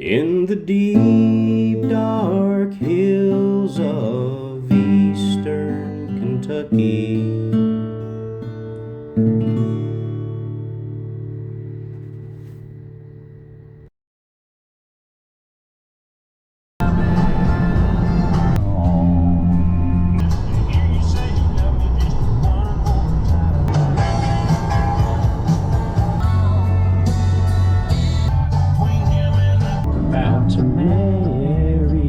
In the deep dark hills of eastern Kentucky, about to marry.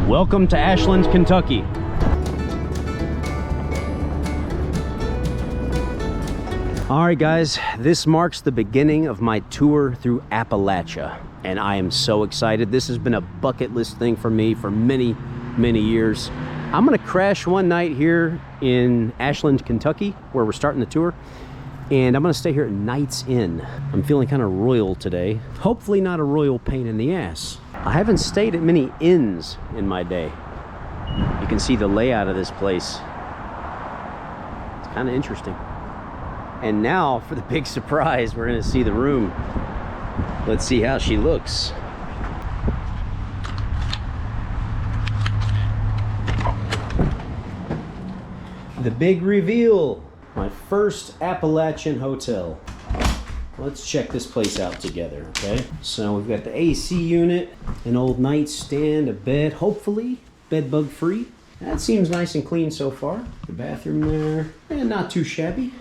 Welcome to Ashland, Kentucky. All right, guys, this marks the beginning of my tour through Appalachia, and I am so excited. This has been a bucket list thing for me for many, many years. I'm gonna crash one night here in Ashland, Kentucky, where we're starting the tour. And I'm gonna stay here at Night's Inn. I'm feeling kind of royal today. Hopefully not a royal pain in the ass. I haven't stayed at many inns in my day. You can see the layout of this place. It's kind of interesting. And now for the big surprise, we're gonna see the room. Let's see how she looks. The big reveal. My first Appalachian hotel. Let's check this place out together, okay? So we've got the AC unit, an old nightstand, a bed, hopefully bed bug free. That seems nice and clean so far. The bathroom there, and not too shabby.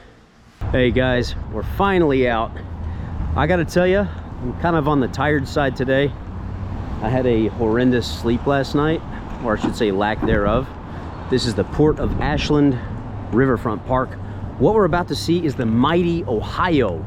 Hey guys, we're finally out. I gotta tell you, I'm kind of on the tired side today. I had a horrendous sleep last night, or I should say lack thereof. This is the Port of Ashland Riverfront Park. What we're about to see is the mighty Ohio.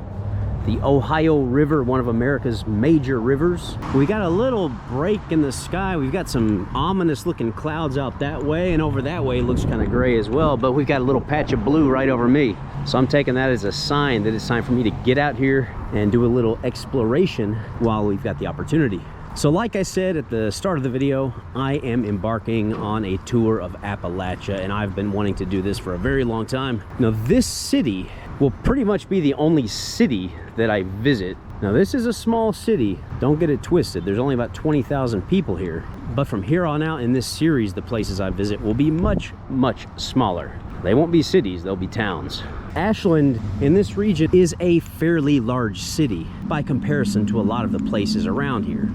The Ohio River, one of America's major rivers. We got a little break in the sky. We've got some ominous looking clouds out that way, and over that way it looks kind of gray as well, but we've got a little patch of blue right over me. So I'm taking that as a sign that it's time for me to get out here and do a little exploration while we've got the opportunity. So like I said at the start of the video, I am embarking on a tour of Appalachia, and I've been wanting to do this for a very long time. Now this city will pretty much be the only city that I visit. Now this is a small city, don't get it twisted. There's only about 20,000 people here. But from here on out in this series, the places I visit will be much, much smaller. They won't be cities, they'll be towns. Ashland in this region is a fairly large city by comparison to a lot of the places around here.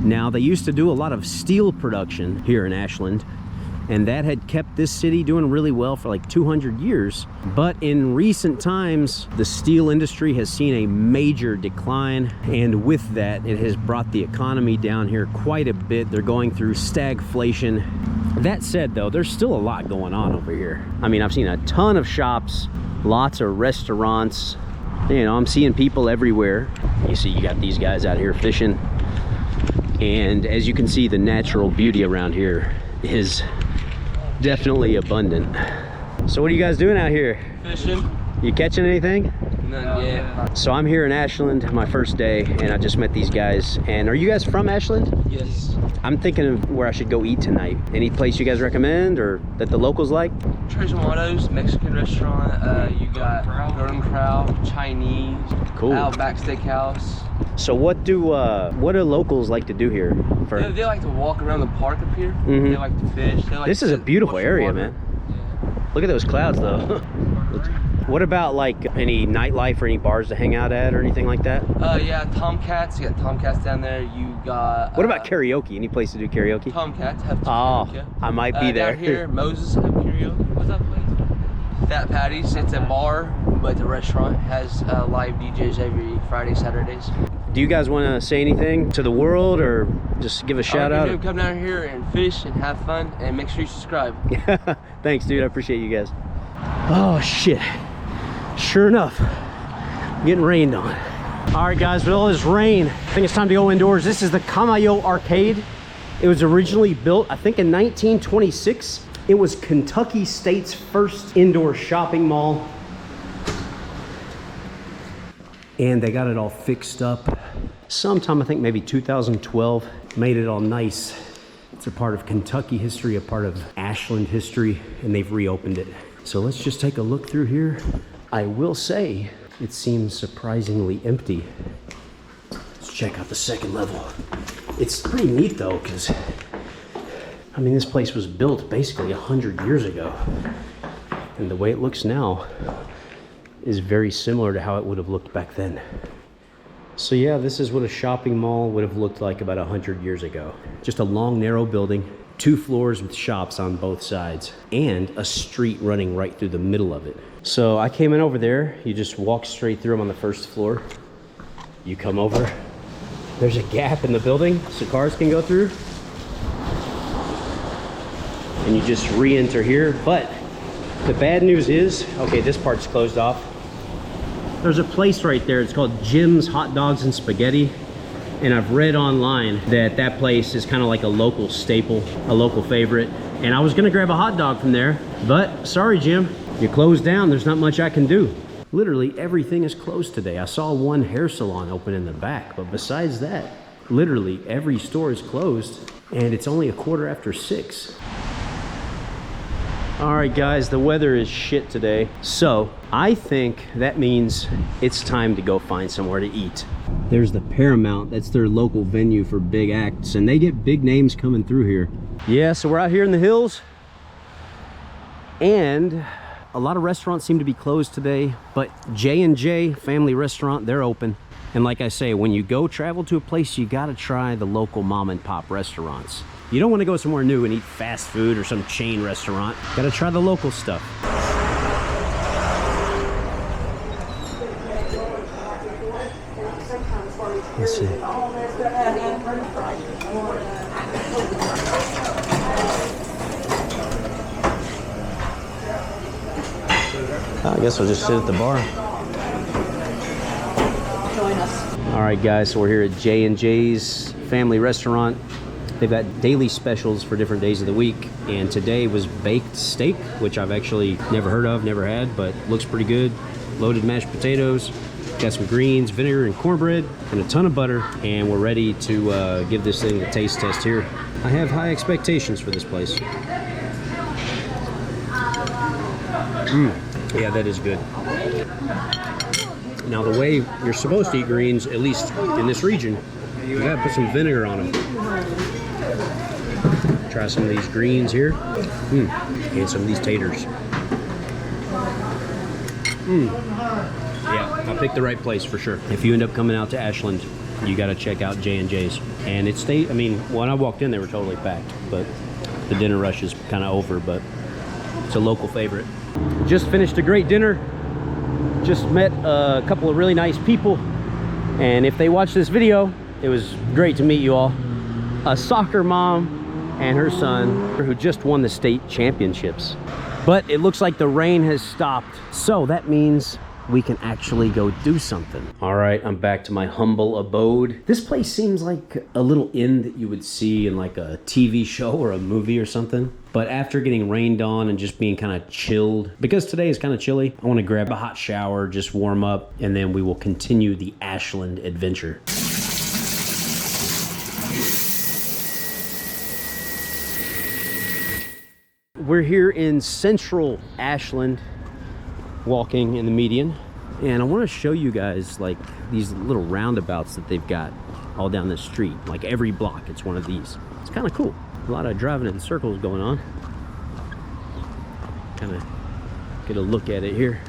Now, they used to do a lot of steel production here in Ashland, and that had kept this city doing really well for like 200 years. But in recent times, the steel industry has seen a major decline, and with that, it has brought the economy down here quite a bit. They're going through stagflation. That said, though, there's still a lot going on over here. I mean, I've seen a ton of shops, lots of restaurants. You know, I'm seeing people everywhere. You see, you got these guys out here fishing. And as you can see, the natural beauty around here is definitely abundant. So what are you guys doing out here? Fishing. You catching anything? None yet. So I'm here in Ashland, my first day, and I just met these guys. And are you guys from Ashland? Yes. I'm thinking of where I should go eat tonight. Any place you guys recommend or that the locals like? Tres Mottos, Mexican restaurant. You got Golden Corral, Chinese, Cool. Outback Steakhouse. So what do locals like to do here? They like to walk around the park up here. Mhm. They like to fish. They like This to is a beautiful watch the area, water. man. Yeah. Look at those clouds, though. What about like any nightlife or any bars to hang out at or anything like that? Yeah, Tomcats. You got Tomcats down there. You got. What about karaoke? Any place to do karaoke? Tomcats have Oh, karaoke. I might be there. Down here, Moses have karaoke. What's that place? Fat Patties. It's a bar, but it's a restaurant. Has live DJs every Friday, Saturdays. Do you guys want to say anything to the world or just give a shout out? Come down here and fish and have fun, and make sure you subscribe. Thanks, dude. I appreciate you guys. Oh, shit. Sure enough, getting rained on. All right, guys, with all this rain, I think it's time to go indoors. This is the Camayo Arcade. It was originally built, I think, in 1926. It was Kentucky State's first indoor shopping mall. And they got it all fixed up. Sometime, I think maybe 2012, made it all nice. It's a part of Kentucky history, a part of Ashland history, and they've reopened it. So let's just take a look through here. I will say it seems surprisingly empty. Let's check out the second level. It's pretty neat though, because I mean, this place was built basically 100 years ago. And the way it looks now is very similar to how it would have looked back then. So yeah, this is what a shopping mall would have looked like about 100 years ago. Just a long, narrow building, 2 floors with shops on both sides, and a street running right through the middle of it. So I came in over there, you just walk straight through them on the first floor. You come over, there's a gap in the building so cars can go through. And you just re-enter here, but the bad news is, okay, this part's closed off. There's a place right there, it's called Jim's Hot Dogs and Spaghetti. And I've read online that that place is kind of like a local staple, a local favorite. And I was gonna grab a hot dog from there, but sorry, Jim, you're closed down, there's not much I can do. Literally everything is closed today. I saw one hair salon open in the back, but besides that, literally every store is closed and it's only 6:15. All right, guys, the weather is shit today. So I think that means it's time to go find somewhere to eat. There's the Paramount, that's their local venue for big acts, and they get big names coming through here. Yeah, so we're out here in the hills, and a lot of restaurants seem to be closed today, but J&J Family Restaurant, they're open. And like I say, when you go travel to a place, you gotta try the local mom and pop restaurants. You don't want to go somewhere new and eat fast food or some chain restaurant. Gotta try the local stuff. Let's see. I guess I'll just sit at the bar. Join us. All right, guys, so we're here at J&J's Family Restaurant. They've got daily specials for different days of the week, and today was baked steak, which I've actually never heard of, never had, but looks pretty good. Loaded mashed potatoes, got some greens, vinegar, and cornbread, and a ton of butter, and we're ready to give this thing a taste test here. I have high expectations for this place. Yeah, that is good. Now, the way you're supposed to eat greens, at least in this region, you gotta put some vinegar on them. Try some of these greens here. And some of these taters. Yeah, I picked the right place for sure. If you end up coming out to Ashland, you gotta check out J&J's. And it stayed, I mean, when I walked in, they were totally packed, but the dinner rush is kind of over, but it's a local favorite. Just finished a great dinner. Just met a couple of really nice people. And if they watch this video, it was great to meet you all. A soccer mom and her son who just won the state championships. But it looks like the rain has stopped. So that means we can actually go do something. All right, I'm back to my humble abode. This place seems like a little inn that you would see in like a TV show or a movie or something. But after getting rained on and just being kind of chilled, because today is kind of chilly, I want to grab a hot shower, just warm up, and then we will continue the Ashland adventure. We're here in central Ashland, walking in the median, and I want to show you guys like these little roundabouts that they've got all down the street. Like every block it's one of these. It's kind of cool. A lot of driving in circles going on. Kind of get a look at it here.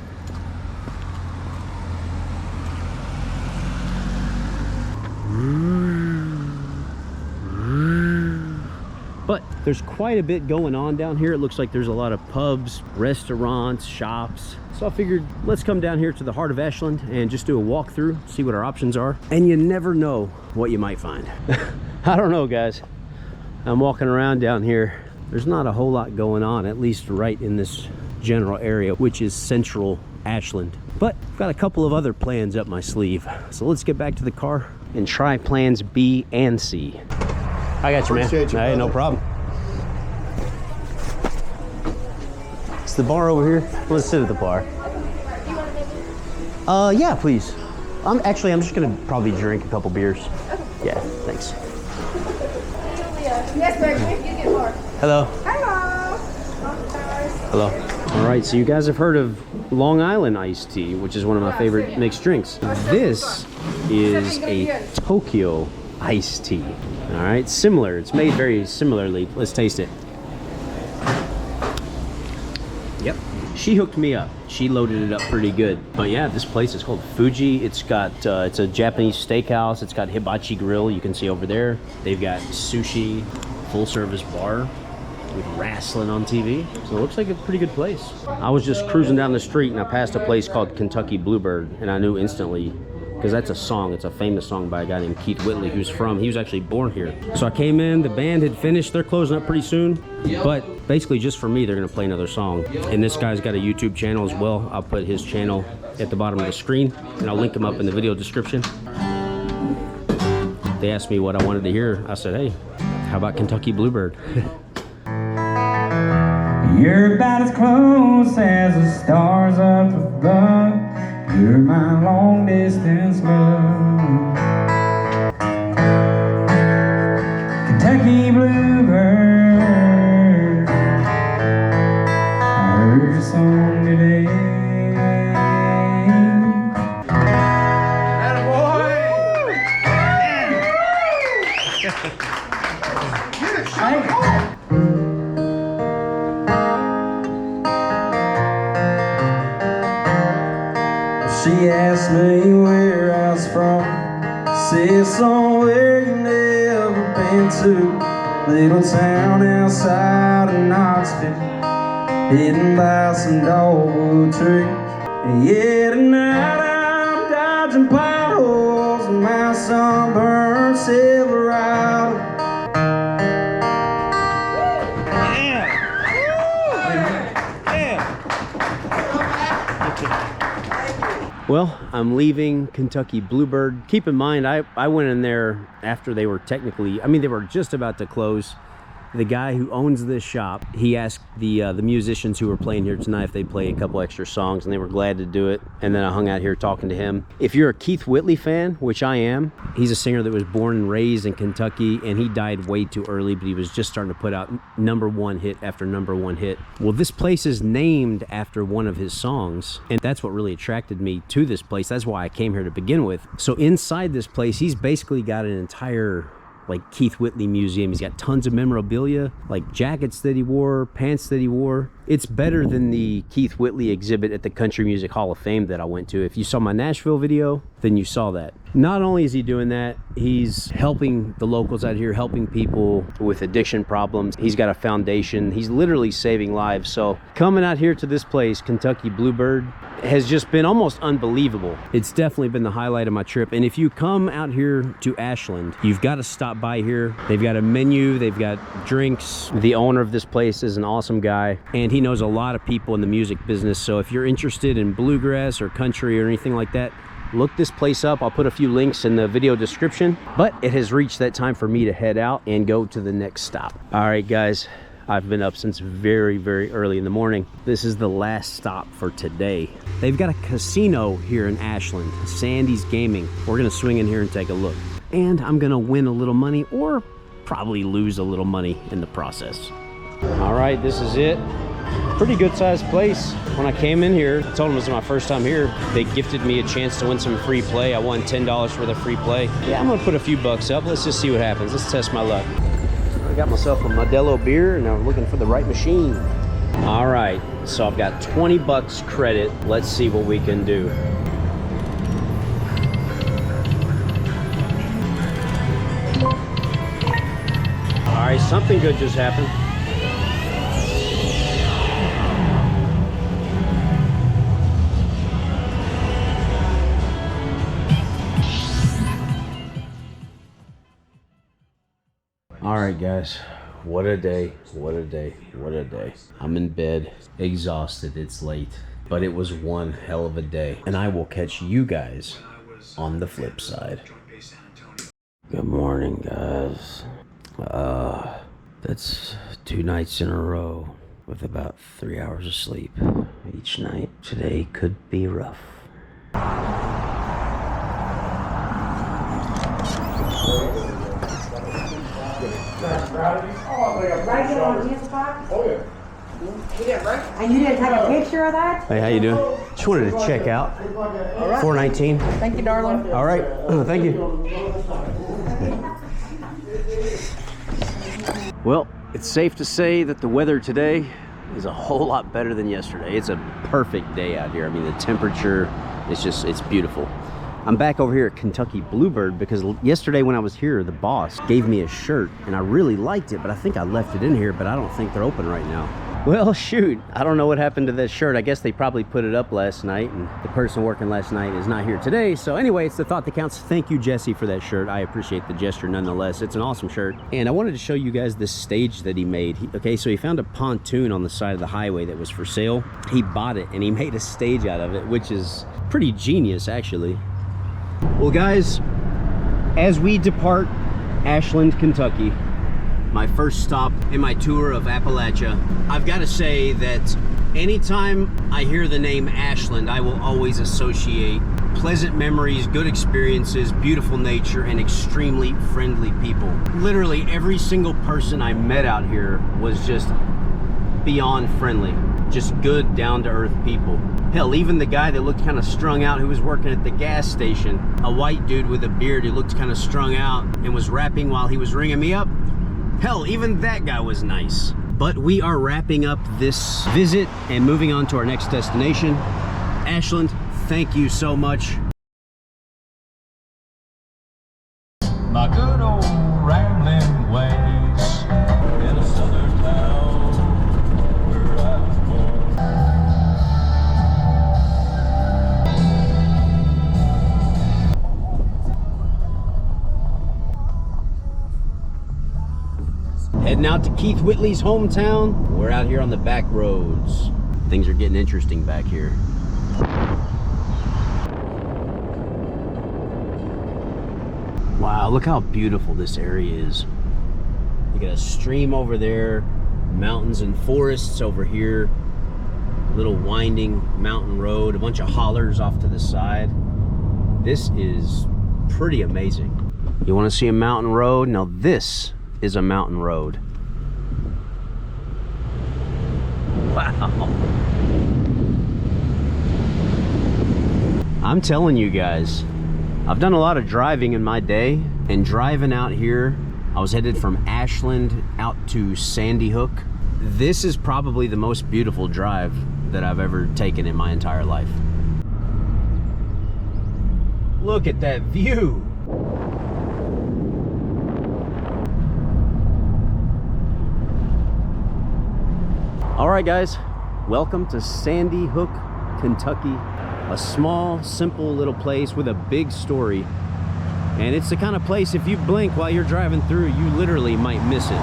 But there's quite a bit going on down here. It looks like there's a lot of pubs, restaurants, shops. So I figured let's come down here to the heart of Ashland and just do a walkthrough, see what our options are. And you never know what you might find. I don't know, guys. I'm walking around down here. There's not a whole lot going on, at least right in this general area, which is central Ashland. But I've got a couple of other plans up my sleeve. So let's get back to the car and try plans B and C. I got you, man. Hey, no problem. It's the bar over here. Let's sit at the bar. Yeah, please. I'm just gonna probably drink a couple beers. Yeah, thanks. Yes, sir. You get more. Hello. Hello. Hello. All right, so you guys have heard of Long Island iced tea, which is one of my favorite mixed drinks. This is a Tokyo iced tea. All right, similar. It's made very similarly. Let's taste it. Yep. She hooked me up. She loaded it up pretty good. But yeah, this place is called Fuji. It's got, it's a Japanese steakhouse. It's got hibachi grill, you can see over there. They've got sushi, full service bar with wrestling on TV. So it looks like a pretty good place. I was just cruising down the street and I passed a place called Kentucky Bluebird, and I knew instantly, because that's a song. It's a famous song by a guy named Keith Whitley, he was actually born here. So I came in, the band had finished, they're closing up pretty soon, but basically just for me, they're gonna play another song. And this guy's got a YouTube channel as well. I'll put his channel at the bottom of the screen, and I'll link him up in the video description. They asked me what I wanted to hear. I said, hey, how about Kentucky Bluebird? You're about as close as the stars up above. You're my long distance love. Kentucky Bluebird, I heard your song today. Attaboy! Thank you. She asked me where I was from. Said somewhere you never been to. Little town outside of Knoxville, hidden by some dogwood trees. And yeah, tonight I'm dodging potholes in my sunburned Silverado. Well, I'm leaving Kentucky Bluebird. Keep in mind, I went in there after they were technically, I mean, they were just about to close. The guy who owns this shop, he asked the musicians who were playing here tonight if they'd play a couple extra songs, and they were glad to do it. And then I hung out here talking to him. If you're a Keith Whitley fan, which I am, he's a singer that was born and raised in Kentucky, and he died way too early, but he was just starting to put out #1 hit after #1 hit. Well, this place is named after one of his songs, and that's what really attracted me to this place. That's why I came here to begin with. So inside this place, he's basically got an entire like Keith Whitley museum. He's got tons of memorabilia, like jackets that he wore, pants that he wore. It's better than the Keith Whitley exhibit at the Country Music Hall of Fame that I went to. If you saw my Nashville video, then you saw that. Not only is he doing that, he's helping the locals out here, helping people with addiction problems. He's got a foundation. He's literally saving lives. So coming out here to this place, Kentucky Bluebird, has just been almost unbelievable. It's definitely been the highlight of my trip. And if you come out here to Ashland, you've got to stop by here. They've got a menu, they've got drinks. The owner of this place is an awesome guy, and he knows a lot of people in the music business. So if you're interested in bluegrass or country or anything like that, look this place up. I'll put a few links in the video description. But it has reached that time for me to head out and go to the next stop. All right, guys. I've been up since very, very early in the morning. This is the last stop for today. They've got a casino here in Ashland, Sandy's Gaming. We're gonna swing in here and take a look. And I'm gonna win a little money or probably lose a little money in the process. All right, this is it. Pretty good sized place. When I came in here, I told them this is my first time here. They gifted me a chance to win some free play. I won $10 for the free play. Yeah, I'm gonna put a few bucks up. Let's just see what happens. Let's test my luck. I got myself a Modelo beer and I'm looking for the right machine. All right, so I've got 20 bucks credit. Let's see what we can do. All right, something good just happened. All right, guys, what a day, what a day, what a day. I'm in bed, exhausted, it's late, but it was one hell of a day. And I will catch you guys on the flip side. Good morning, guys. That's 2 nights in a row with about 3 hours of sleep each night. Today could be rough. Right on his box? Oh, yeah. And you didn't take a picture of that? Hey, how you doing? Just wanted to check out. 419. Thank you, darling. All right. Thank you. Well, it's safe to say that the weather today is a whole lot better than yesterday. It's a perfect day out here. I mean, the temperature, it's beautiful. I'm back over here at Kentucky Bluebird because yesterday when I was here, the boss gave me a shirt and I really liked it, but I think I left it in here, but I don't think they're open right now. Well, shoot, I don't know what happened to that shirt. I guess they probably put it up last night and the person working last night is not here today. So anyway, it's the thought that counts. Thank you, Jesse, for that shirt. I appreciate the gesture nonetheless. It's an awesome shirt. And I wanted to show you guys this stage that he made. Okay, so he found a pontoon on the side of the highway that was for sale. He bought it and he made a stage out of it, which is pretty genius, actually. Well, guys, as we depart Ashland, Kentucky, my first stop in my tour of Appalachia, I've got to say that anytime I hear the name Ashland, I will always associate pleasant memories, good experiences, beautiful nature, and extremely friendly people. Literally every single person I met out here was just beyond friendly. Just good, down-to-earth people. Hell, even the guy that looked kind of strung out who was working at the gas station, a white dude with a beard who looked kind of strung out and was rapping while he was ringing me up. Hell, even that guy was nice. But we are wrapping up this visit and moving on to our next destination. Ashland, thank you so much. My good old rambling ways in a southern town where I was Heading out to Keith Whitley's hometown. We're out here on the back roads. Things are getting interesting back here. Wow, look how beautiful this area is. You got a stream over there, mountains and forests over here, little winding mountain road, a bunch of hollers off to the side. This is pretty amazing. You want to see a mountain road? Now this is a mountain road. Wow. I'm telling you guys, I've done a lot of driving in my day, and driving out here, I was headed from Ashland out to Sandy Hook. This is probably the most beautiful drive that I've ever taken in my entire life. Look at that view. All right, guys, welcome to Sandy Hook, Kentucky. A small, simple little place with a big story. And it's the kind of place, if you blink while you're driving through, you literally might miss it.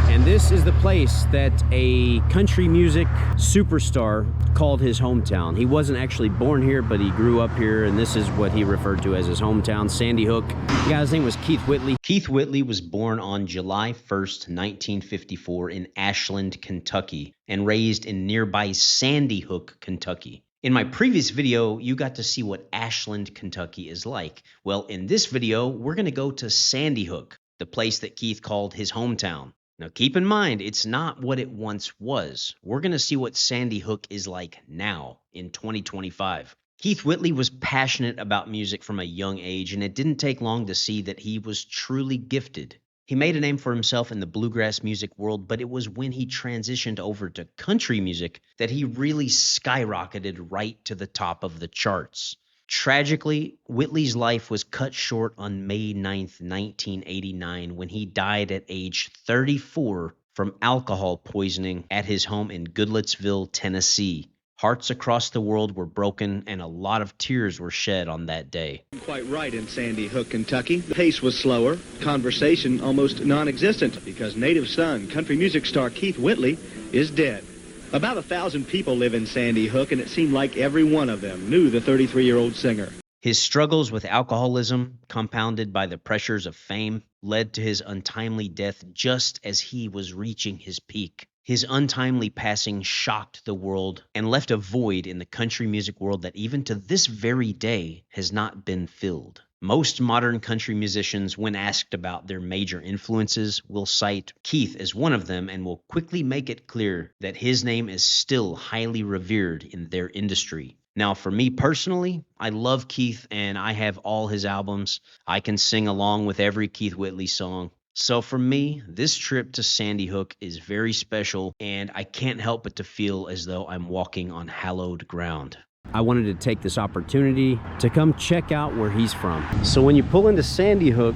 And this is the place that a country music superstar called his hometown. He wasn't actually born here, but he grew up here, and this is what he referred to as his hometown, Sandy Hook. The guy's name was Keith Whitley. Keith Whitley was born on July 1st, 1954 in Ashland, Kentucky, and raised in nearby Sandy Hook, Kentucky. In my previous video, you got to see what Ashland, Kentucky is like. Well, in this video, we're going to go to Sandy Hook, the place that Keith called his hometown. Now, keep in mind, it's not what it once was. We're going to see what Sandy Hook is like now in 2025. Keith Whitley was passionate about music from a young age, and it didn't take long to see that he was truly gifted. He made a name for himself in the bluegrass music world, but it was when he transitioned over to country music that he really skyrocketed right to the top of the charts. Tragically, Whitley's life was cut short on May 9th, 1989, when he died at age 34 from alcohol poisoning at his home in Goodlettsville, Tennessee. Hearts across the world were broken, and a lot of tears were shed on that day. Quite right in Sandy Hook, Kentucky. The pace was slower, conversation almost non-existent, because native son, country music star Keith Whitley, is dead. About 1,000 people live in Sandy Hook, and it seemed like every one of them knew the 33-year-old singer. His struggles with alcoholism, compounded by the pressures of fame, led to his untimely death just as he was reaching his peak. His untimely passing shocked the world and left a void in the country music world that even to this very day has not been filled. Most modern country musicians, when asked about their major influences, will cite Keith as one of them and will quickly make it clear that his name is still highly revered in their industry. Now, for me personally, I love Keith and I have all his albums. I can sing along with every Keith Whitley song. So for me, this trip to Sandy Hook is very special, and I can't help but to feel as though I'm walking on hallowed ground. I wanted to take this opportunity to come check out where he's from. So when you pull into Sandy Hook,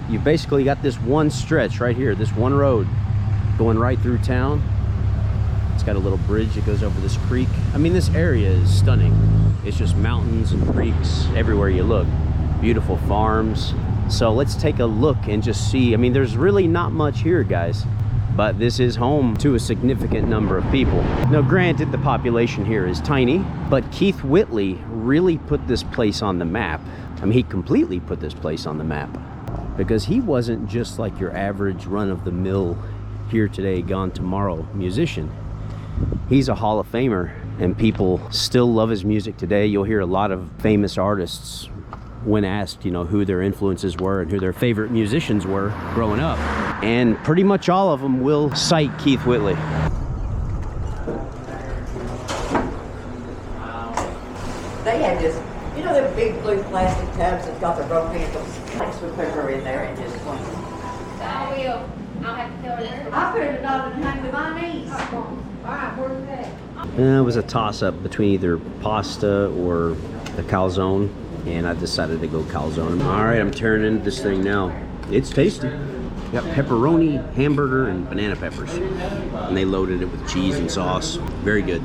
you basically got this one stretch right here, this one road going right through town. It's got a little bridge that goes over this creek. I mean, this area is stunning. It's just mountains and creeks everywhere you look. Beautiful farms. So let's take a look and just see. I mean, there's really not much here, guys, but this is home to a significant number of people. Now, granted, the population here is tiny, but Keith Whitley really put this place on the map. I mean, he completely put this place on the map, because he wasn't just like your average run-of-the-mill, here today, gone tomorrow musician. He's a Hall of Famer, and people still love his music today. You'll hear a lot of famous artists, when asked, you know, who their influences were and who their favorite musicians were growing up, and pretty much all of them will cite Keith Whitley. They had this, you know, the big blue plastic tubs that's got the rope handles. We put her in there and just clean. I will. I'll have to tell her. I put it on and hang with my knees. All right, where's that? It was a toss-up between either pasta or the calzone, and I decided to go calzone. All right, I'm tearing into this thing now. It's tasty. Got pepperoni, hamburger, and banana peppers. And they loaded it with cheese and sauce. Very good.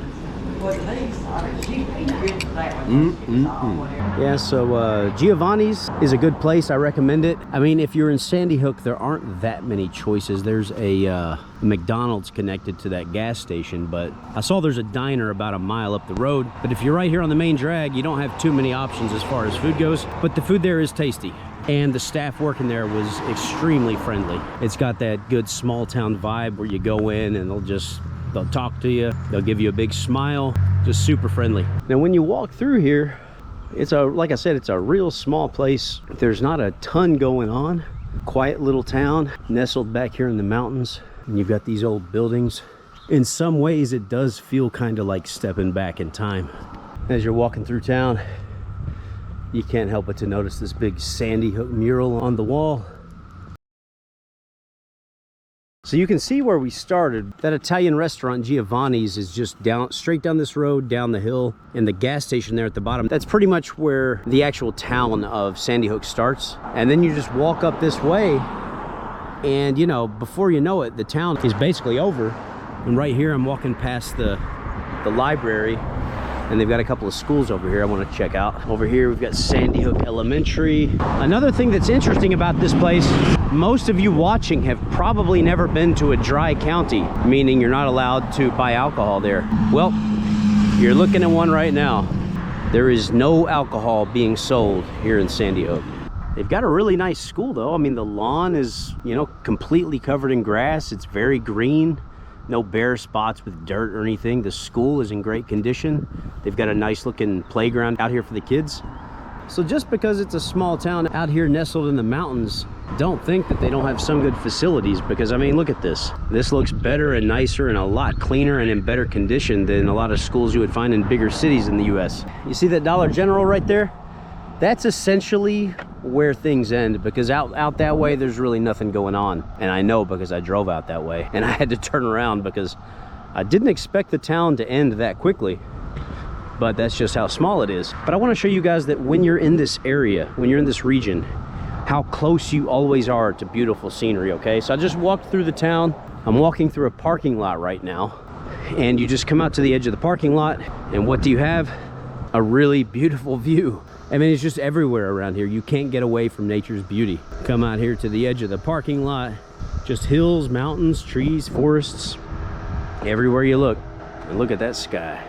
Yeah, so Giovanni's is a good place. I recommend it. I mean, if you're in Sandy Hook, there aren't that many choices. There's a McDonald's connected to that gas station, but I saw there's a diner about a mile up the road. But if you're right here on the main drag, you don't have too many options as far as food goes, but the food there is tasty. And the staff working there was extremely friendly. It's got that good small town vibe where you go in and they'll talk to you, they'll give you a big smile, just super friendly. Now when you walk through here, like I said, it's a real small place. There's not a ton going on. Quiet little town nestled back here in the mountains, and you've got these old buildings. In some ways it does feel kind of like stepping back in time. As you're walking through town, you can't help but to notice this big Sandy Hook mural on the wall. So you can see where we started. That Italian restaurant, Giovanni's, is just straight down this road, down the hill, and the gas station there at the bottom. That's pretty much where the actual town of Sandy Hook starts. And then you just walk up this way, and you know, before you know it, the town is basically over. And right here, I'm walking past the library, and they've got a couple of schools over here I want to check out. Over here, we've got Sandy Hook Elementary. Another thing that's interesting about this place, most of you watching have probably never been to a dry county, meaning you're not allowed to buy alcohol there. Well, you're looking at one right now. There is no alcohol being sold here in Sandy Hook. They've got a really nice school though. I mean, the lawn is, you know, completely covered in grass. It's very green. No bare spots with dirt or anything. The school is in great condition. They've got a nice looking playground out here for the kids. So just because it's a small town out here nestled in the mountains, don't think that they don't have some good facilities, because I mean, look at this. This looks better and nicer and a lot cleaner and in better condition than a lot of schools you would find in bigger cities in the US. You see that Dollar General right there? That's essentially where things end, because out that way there's really nothing going on. And I know because I drove out that way and I had to turn around because I didn't expect the town to end that quickly, but that's just how small it is. But I want to show you guys that when you're in this area, when you're in this region, how close you always are to beautiful scenery. Okay, so I just walked through the town. I'm walking through a parking lot right now, and you just come out to the edge of the parking lot, and what do you have? A really beautiful view. I mean, it's just everywhere around here. You can't get away from nature's beauty. Come out here to the edge of the parking lot, just hills, mountains, trees, forests, everywhere you look. And look at that sky.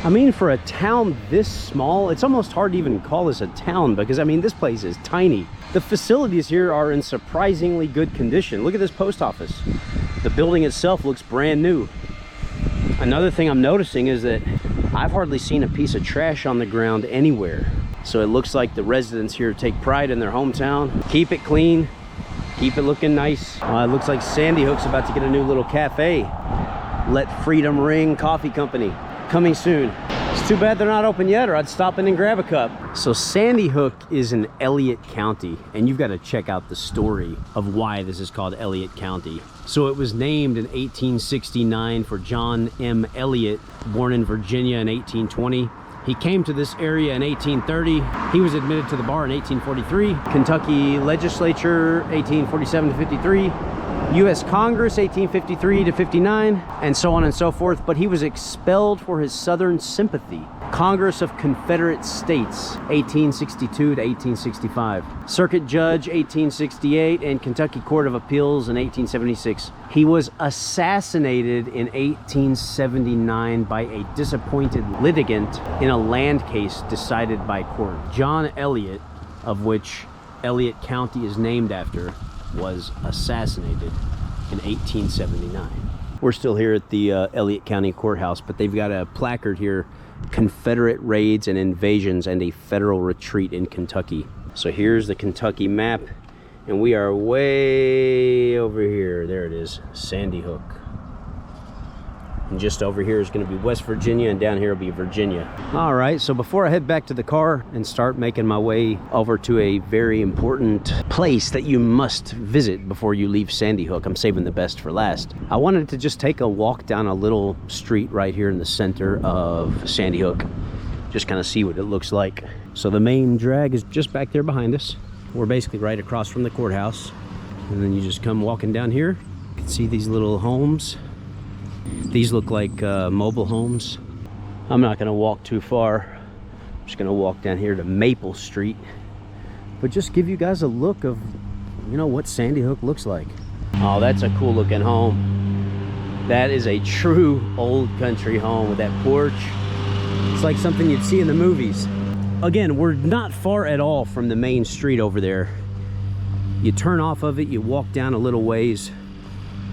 I mean, for a town this small, it's almost hard to even call this a town, because I mean, this place is tiny. The facilities here are in surprisingly good condition. Look at this post office. The building itself looks brand new. Another thing I'm noticing is that I've hardly seen a piece of trash on the ground anywhere. So it looks like the residents here take pride in their hometown. Keep it clean, keep it looking nice. It looks like Sandy Hook's about to get a new little cafe. Let Freedom Ring Coffee Company, coming soon. It's too bad they're not open yet, or I'd stop in and grab a cup. So Sandy Hook is in Elliott County, and you've got to check out the story of why this is called Elliott County. So it was named in 1869 for John M. Elliott, born in Virginia in 1820. He came to this area in 1830. He was admitted to the bar in 1843. Kentucky legislature, 1847 to 53. U.S. Congress, 1853 to 59, and so on and so forth. But he was expelled for his Southern sympathy. Congress of Confederate States, 1862 to 1865. Circuit Judge, 1868, and Kentucky Court of Appeals in 1876. He was assassinated in 1879 by a disappointed litigant in a land case decided by court. John Elliott, of which Elliott County is named after, was assassinated in 1879. We're still here at the Elliott County Courthouse, but they've got a placard here: Confederate raids and invasions and a federal retreat in Kentucky. So here's the Kentucky map, and we are way over here. There it is, Sandy Hook. And just over here is going to be West Virginia, and down here will be Virginia. All right, so before I head back to the car and start making my way over to a very important place that you must visit before you leave Sandy Hook, I'm saving the best for last. I wanted to just take a walk down a little street right here in the center of Sandy Hook. Just kind of see what it looks like. So the main drag is just back there behind us. We're basically right across from the courthouse. And then you just come walking down here. You can see these little homes. These look like mobile homes. I'm not gonna walk too far. I'm just gonna walk down here to Maple Street, but just give you guys a look of, you know, what Sandy Hook looks like. Oh, that's a cool looking home. That is a true old country home with that porch. It's like something you'd see in the movies. Again, we're not far at all from the main street over there. You turn off of it, you walk down a little ways,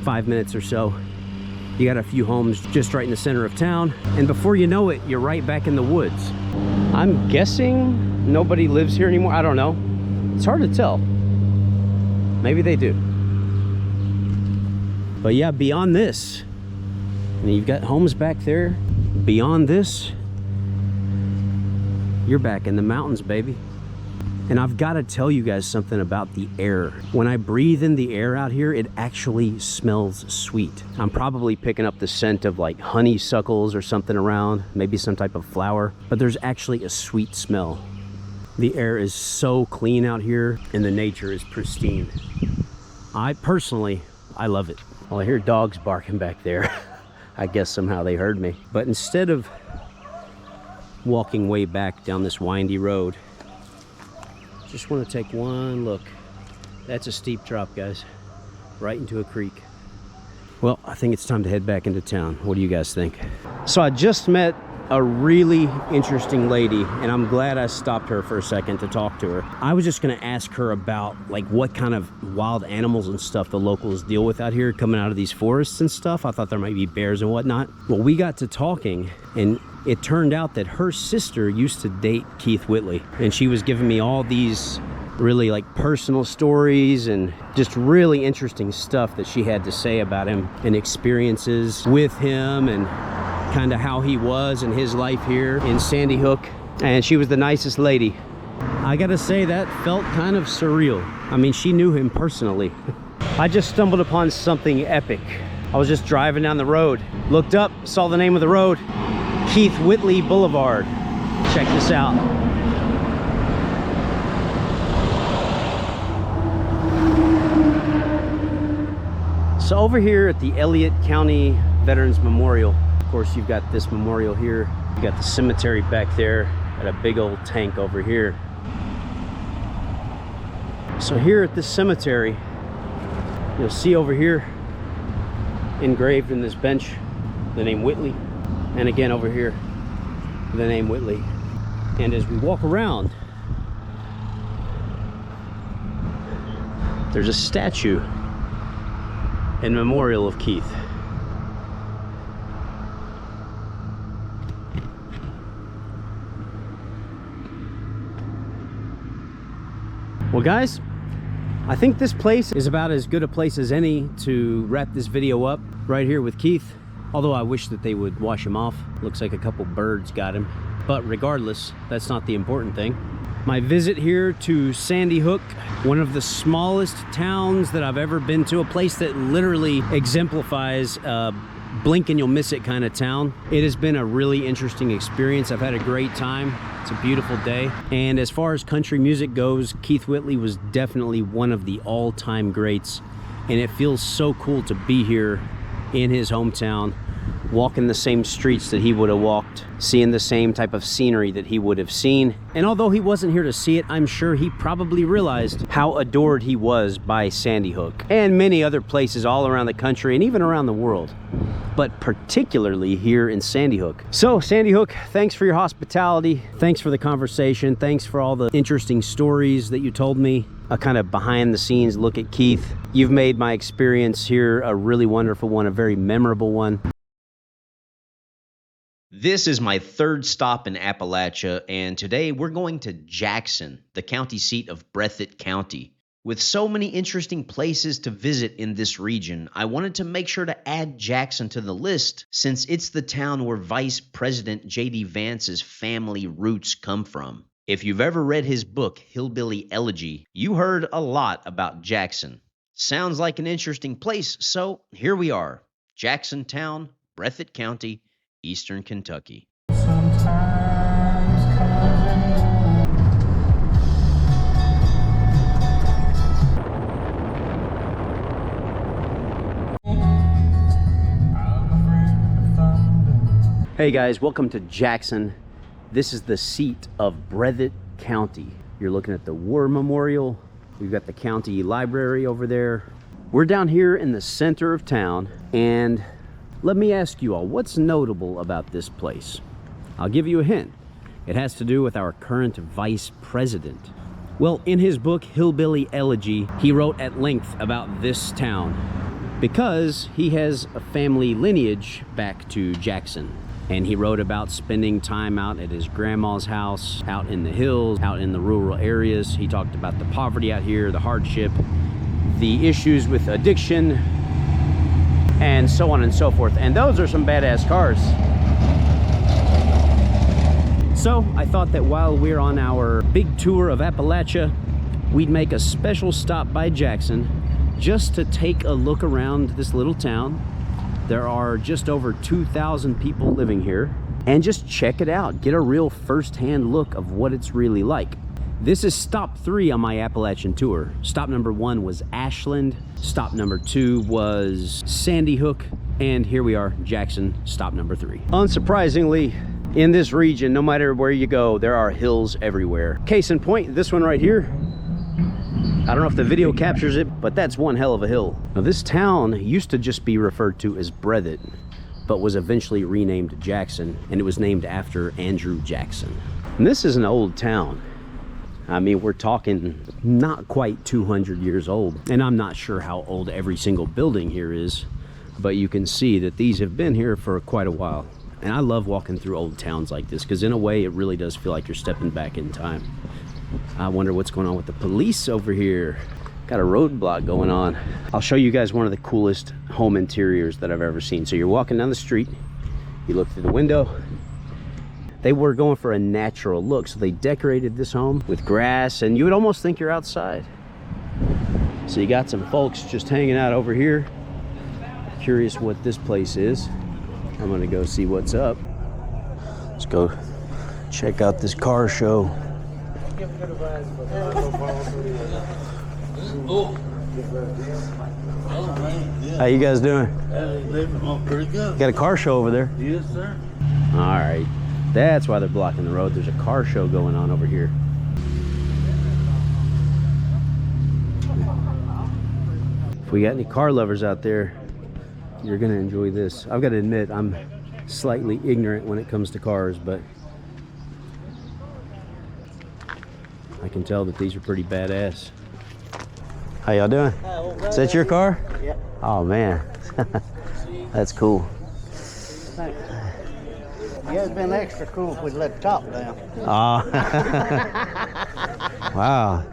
5 minutes or so. You got a few homes just right in the center of town, and before you know it, you're right back in the woods. I'm guessing nobody lives here anymore. I don't know. It's hard to tell. Maybe they do. But yeah, beyond this, and you've got homes back there. Beyond this, you're back in the mountains, baby. And I've got to tell you guys something about the air. When I breathe in the air out here, it actually smells sweet. I'm probably picking up the scent of like honeysuckles or something around, maybe some type of flower, but there's actually a sweet smell. The air is so clean out here, and the nature is pristine. I love it. Well, I hear dogs barking back there. I guess somehow they heard me. But instead of walking way back down this windy road, just want to take one look. That's a steep drop, guys, right into a creek. Well, I think it's time to head back into town. What do you guys think? So I just met a really interesting lady, and I'm glad I stopped her for a second to talk to her. I was just gonna ask her about like what kind of wild animals and stuff the locals deal with out here coming out of these forests and stuff. I thought there might be bears and whatnot. Well, we got to talking, and it turned out that her sister used to date Keith Whitley, and she was giving me all these really like personal stories and just really interesting stuff that she had to say about him and experiences with him and kind of how he was in his life here in Sandy Hook. And she was the nicest lady. I gotta say, that felt kind of surreal. I mean, she knew him personally. I just stumbled upon something epic. I was just driving down the road, looked up, saw the name of the road, Keith Whitley Boulevard. Check this out. So over here at the Elliott County Veterans Memorial, of course, you've got this memorial here. You got the cemetery back there, got a big old tank over here. So here at this cemetery, you'll see over here, engraved in this bench, the name Whitley. And again over here, the name Whitley. And as we walk around, there's a statue in memorial of Keith. Well, guys, I think this place is about as good a place as any to wrap this video up, right here with Keith. Although I wish that they would wash him off. Looks like a couple birds got him. But regardless, that's not the important thing. My visit here to Sandy Hook, one of the smallest towns that I've ever been to, a place that literally exemplifies blink and you'll miss it kind of town. It has been a really interesting experience. I've had a great time. It's a beautiful day. And as far as country music goes, Keith Whitley was definitely one of the all-time greats. And it feels so cool to be here in his hometown, walking the same streets that he would have walked, seeing the same type of scenery that he would have seen. And although he wasn't here to see it, I'm sure he probably realized how adored he was by Sandy Hook and many other places all around the country and even around the world, but particularly here in Sandy Hook. So Sandy Hook, thanks for your hospitality. Thanks for the conversation. Thanks for all the interesting stories that you told me. A kind of behind the scenes look at Keith. You've made my experience here a really wonderful one, a very memorable one. This is my third stop in Appalachia, and today we're going to Jackson, the county seat of Breathitt County. With so many interesting places to visit in this region, I wanted to make sure to add Jackson to the list since it's the town where Vice President J.D. Vance's family roots come from. If you've ever read his book, Hillbilly Elegy, you heard a lot about Jackson. Sounds like an interesting place, so here we are. Jackson Town, Breathitt County, Eastern Kentucky. Hey guys, welcome to Jackson. This is the seat of Breathitt County. You're looking at the War Memorial. We've got the county library over there. We're down here in the center of town, and let me ask you all, what's notable about this place? I'll give you a hint. It has to do with our current vice president. Well, in his book, Hillbilly Elegy, he wrote at length about this town because he has a family lineage back to Jackson. And he wrote about spending time out at his grandma's house, out in the hills, out in the rural areas. He talked about the poverty out here, the hardship, the issues with addiction, and so on and so forth. And those are some badass cars. So I thought that while we're on our big tour of Appalachia, we'd make a special stop by Jackson just to take a look around this little town. There are just over 2,000 people living here, and just check it out. Get a real first-hand look of what it's really like. This is stop 3 on my Appalachian tour. Stop number 1 was Ashland. Stop number 2 was Sandy Hook. And here we are, Jackson, stop number 3. Unsurprisingly, in this region, no matter where you go, there are hills everywhere. Case in point, this one right here. I don't know if the video captures it, but that's one hell of a hill. Now, this town used to just be referred to as Breathitt, but was eventually renamed Jackson, and it was named after Andrew Jackson. And this is an old town. I mean, we're talking not quite 200 years old. And I'm not sure how old every single building here is, but you can see that these have been here for quite a while. And I love walking through old towns like this, because in a way, it really does feel like you're stepping back in time. I wonder what's going on with the police over here. Got a roadblock going on. I'll show you guys one of the coolest home interiors that I've ever seen. So you're walking down the street, you look through the window. They were going for a natural look, so they decorated this home with grass, and you would almost think you're outside. So you got some folks just hanging out over here. Curious what this place is. I'm gonna go see what's up. Let's go check out this car show. How you guys doing? Pretty good. Got a car show over there? Yes, sir. All right. That's why they're blocking the road. There's a car show going on over here. If we got any car lovers out there, you're gonna enjoy this. I've got to admit, I'm slightly ignorant when it comes to cars, but I can tell that these are pretty badass. How y'all doing? Is that your car? Yep. Oh man, that's cool. Thanks. Yeah, it's been extra cool if we'd let the top down. Oh. Wow.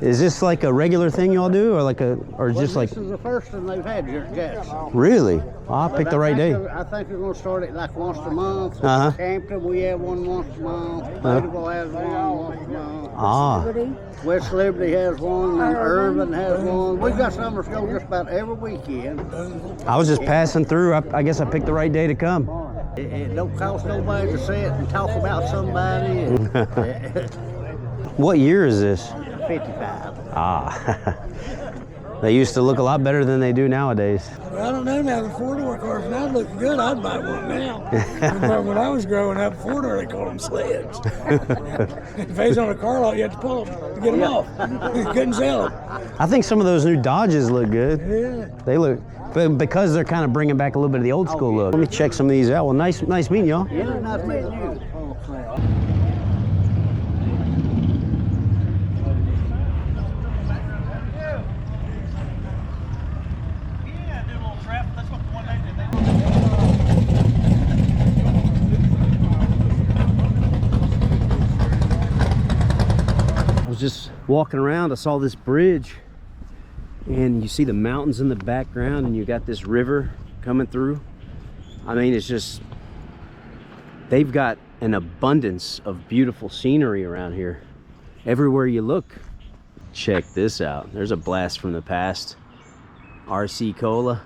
Is this like a regular thing y'all do, or just like? This is the first one they've had here at Jackson. Really? Well, I picked the right day. I think we're going to start it like once a month. Uh-huh. Hampton, we have one once a month. Beattyville has one once a month. Ah. West Liberty has one, and Irvin has one. We've got summer show just about every weekend. I was just passing through. I guess I picked the right day to come. It don't cost nobody to sit and talk about somebody. What year is this? 55. Ah. They used to look a lot better than they do nowadays. Well, I don't know now. The four-door cars now look good. I'd buy one now. But when I was growing up, four-door, they called them sleds. If they was on a car lot, you had to pull them to get them off. You couldn't sell them. I think some of those new Dodges look good. Yeah. They look, but because they're kind of bringing back a little bit of the old school look. Let me check some of these out. Well, nice meeting y'all. Yeah, nice meeting you. Just walking around, I saw this bridge, and you see the mountains in the background, and you got this river coming through. I mean, it's just, they've got an abundance of beautiful scenery around here. Everywhere you look. Check this out. There's a blast from the past. RC Cola,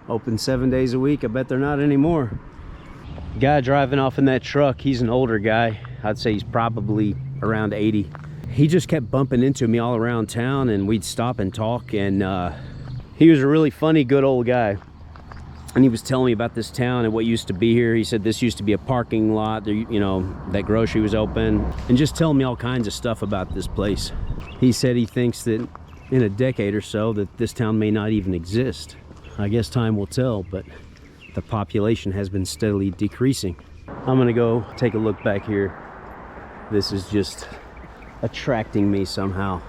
open 7 days a week. I bet they're not anymore. Guy driving off in that truck, he's an older guy. I'd say he's probably around 80. He just kept bumping into me all around town, and we'd stop and talk, and he was a really funny, good old guy. And he was telling me about this town and what used to be here. He said this used to be a parking lot, you know, that grocery was open, and just telling me all kinds of stuff about this place. He said he thinks that in a decade or so that this town may not even exist. I guess time will tell, but the population has been steadily decreasing. I'm gonna go take a look back here. This is just attracting me somehow.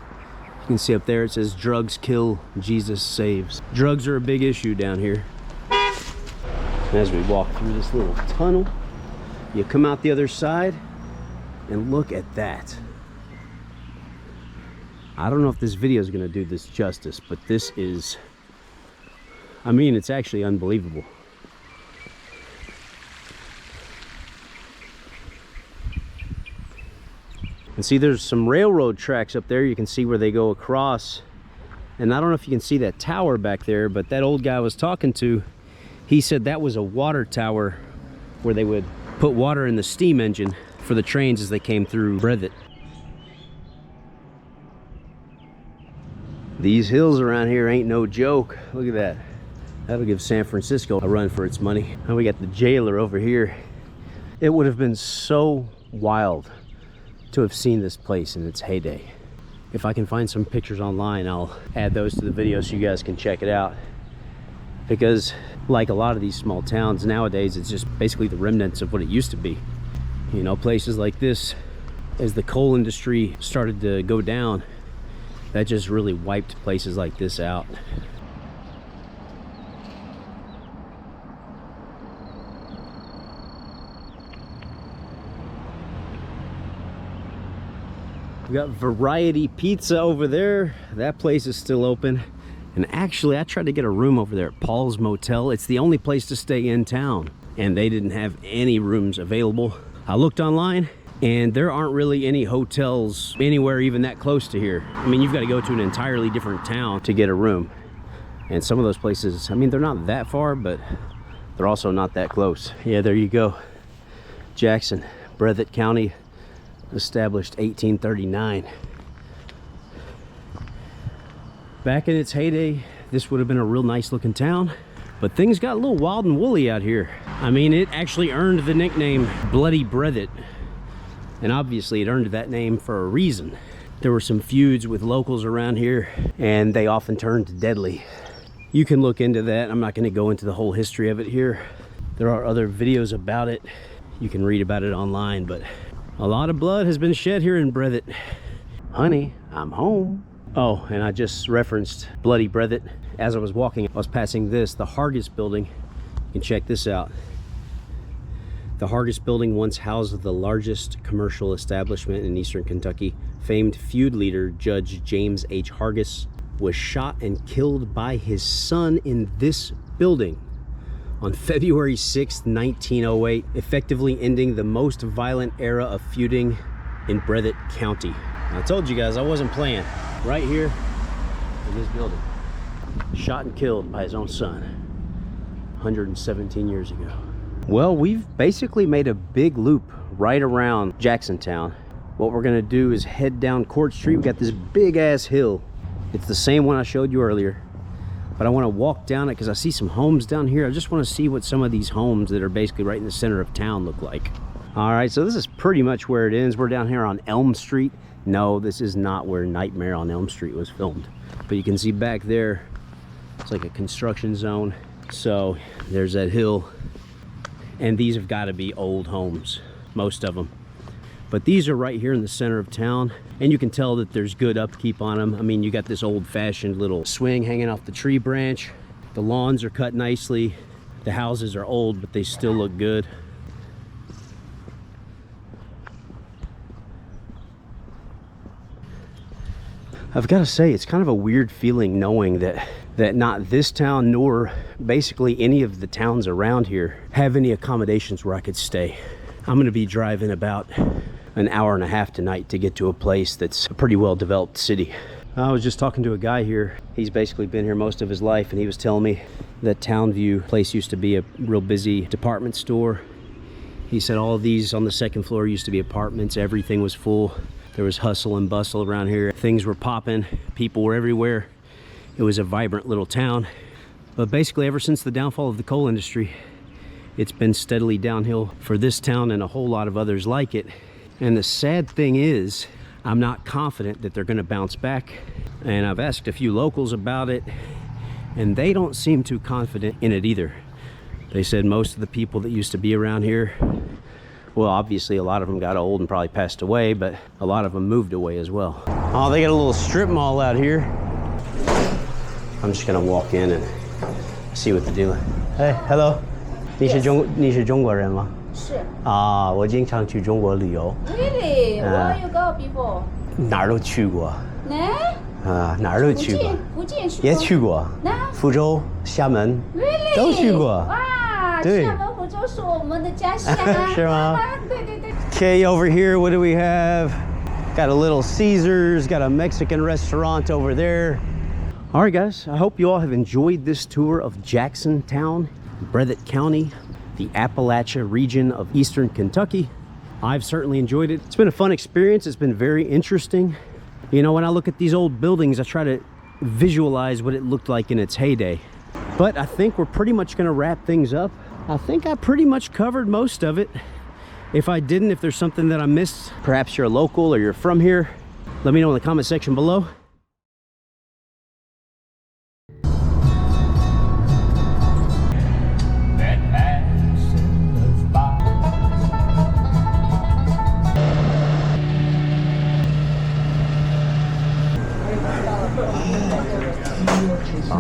You can see up there it says drugs kill, Jesus saves. Drugs are a big issue down here. And as we walk through this little tunnel, you come out the other side and look at that. I don't know if this video is going to do this justice, but this is, I mean, it's actually unbelievable. And see, there's some railroad tracks up there. You can see where they go across. And I don't know if you can see that tower back there, but that old guy I was talking to, he said that was a water tower where they would put water in the steam engine for the trains as they came through Breathitt. These hills around here ain't no joke. Look at that. That'll give San Francisco a run for its money. Now we got the jailer over here. It would have been so wild to have seen this place in its heyday. If I can find some pictures online, I'll add those to the video so you guys can check it out. Because like a lot of these small towns nowadays, it's just basically the remnants of what it used to be. You know, places like this, as the coal industry started to go down, that just really wiped places like this out. We got Variety Pizza over there. That place is still open. And actually, I tried to get a room over there at Paul's Motel. It's the only place to stay in town, and they didn't have any rooms available. I looked online, and there aren't really any hotels anywhere even that close to here. I mean, you've got to go to an entirely different town to get a room. And some of those places, I mean, they're not that far, but they're also not that close. Yeah, there you go. Jackson, Breathitt County, established 1839. Back in its heyday, this would have been a real nice looking town, but things got a little wild and woolly out here. I mean, it actually earned the nickname Bloody Breathitt, and obviously it earned that name for a reason. There were some feuds with locals around here, and they often turned deadly. You can look into that. I'm not going to go into the whole history of it here. There are other videos about it. You can read about it online, but a lot of blood has been shed here in Breathitt. Honey, I'm home. Oh, and I just referenced Bloody Breathitt. As I was walking, I was passing this, the Hargus building. You can check this out. The Hargus building once housed the largest commercial establishment in eastern Kentucky, Famed feud leader Judge James H. Hargus was shot and killed by his son in this building on February 6, 1908, effectively ending the most violent era of feuding in Breathitt County. I told you guys I wasn't playing. Right here in this building. Shot and killed by his own son 117 years ago. Well, we've basically made a big loop right around Jacksontown. What we're gonna do is head down Court Street. We got this big ass hill. It's the same one I showed you earlier, but I want to walk down it because I see some homes down here. I just want to see what some of these homes that are basically right in the center of town look like. All right, so this is pretty much where it ends. We're down here on Elm Street. No, this is not where Nightmare on Elm Street was filmed, but you can see back there, it's like a construction zone. So there's that hill, and these have got to be old homes, most of them. But these are right here in the center of town, and you can tell that there's good upkeep on them. I mean, you got this old-fashioned little swing hanging off the tree branch. The lawns are cut nicely. The houses are old, but they still look good. I've got to say, it's kind of a weird feeling knowing that not this town nor basically any of the towns around here have any accommodations where I could stay. I'm going to be driving about an hour and a half tonight to get to a place that's a pretty well developed city. I was just talking to a guy here. He's basically been here most of his life, and he was telling me that Townview place used to be a real busy department store. He said all of these on the second floor used to be apartments. Everything was full. There was hustle and bustle around here. Things were popping. People were everywhere. It was a vibrant little town. But basically, ever since the downfall of the coal industry, it's been steadily downhill for this town and a whole lot of others like it. And the sad thing is, I'm not confident that they're going to bounce back. And I've asked a few locals about it, and they don't seem too confident in it either. They said most of the people that used to be around here, well, obviously a lot of them got old and probably passed away, but a lot of them moved away as well. Oh, they got a little strip mall out here. I'm just going to walk in and see what they're doing. Hey, hello. 你是中国人吗？是。啊，我经常去中国旅游。Really? Where you go before? 哪儿都去过。哪儿都去过。福建去过。也去过。福州、厦门。Really? 都去过。哇，厦门、福州是我们的家乡。是吗？对对对。Okay, over here, what do we have? Got a little Caesars, got a Mexican restaurant over there. All right, guys, I hope you all have enjoyed this tour of Jacksontown, Breathitt County, the Appalachia region of eastern Kentucky. I've certainly enjoyed it. It's been a fun experience. It's been very interesting. You know, when I look at these old buildings, I try to visualize what it looked like in its heyday. But I think we're pretty much going to wrap things up. I think I pretty much covered most of it. If I didn't, if there's something that I missed, perhaps you're a local or you're from here, let me know in the comment section below.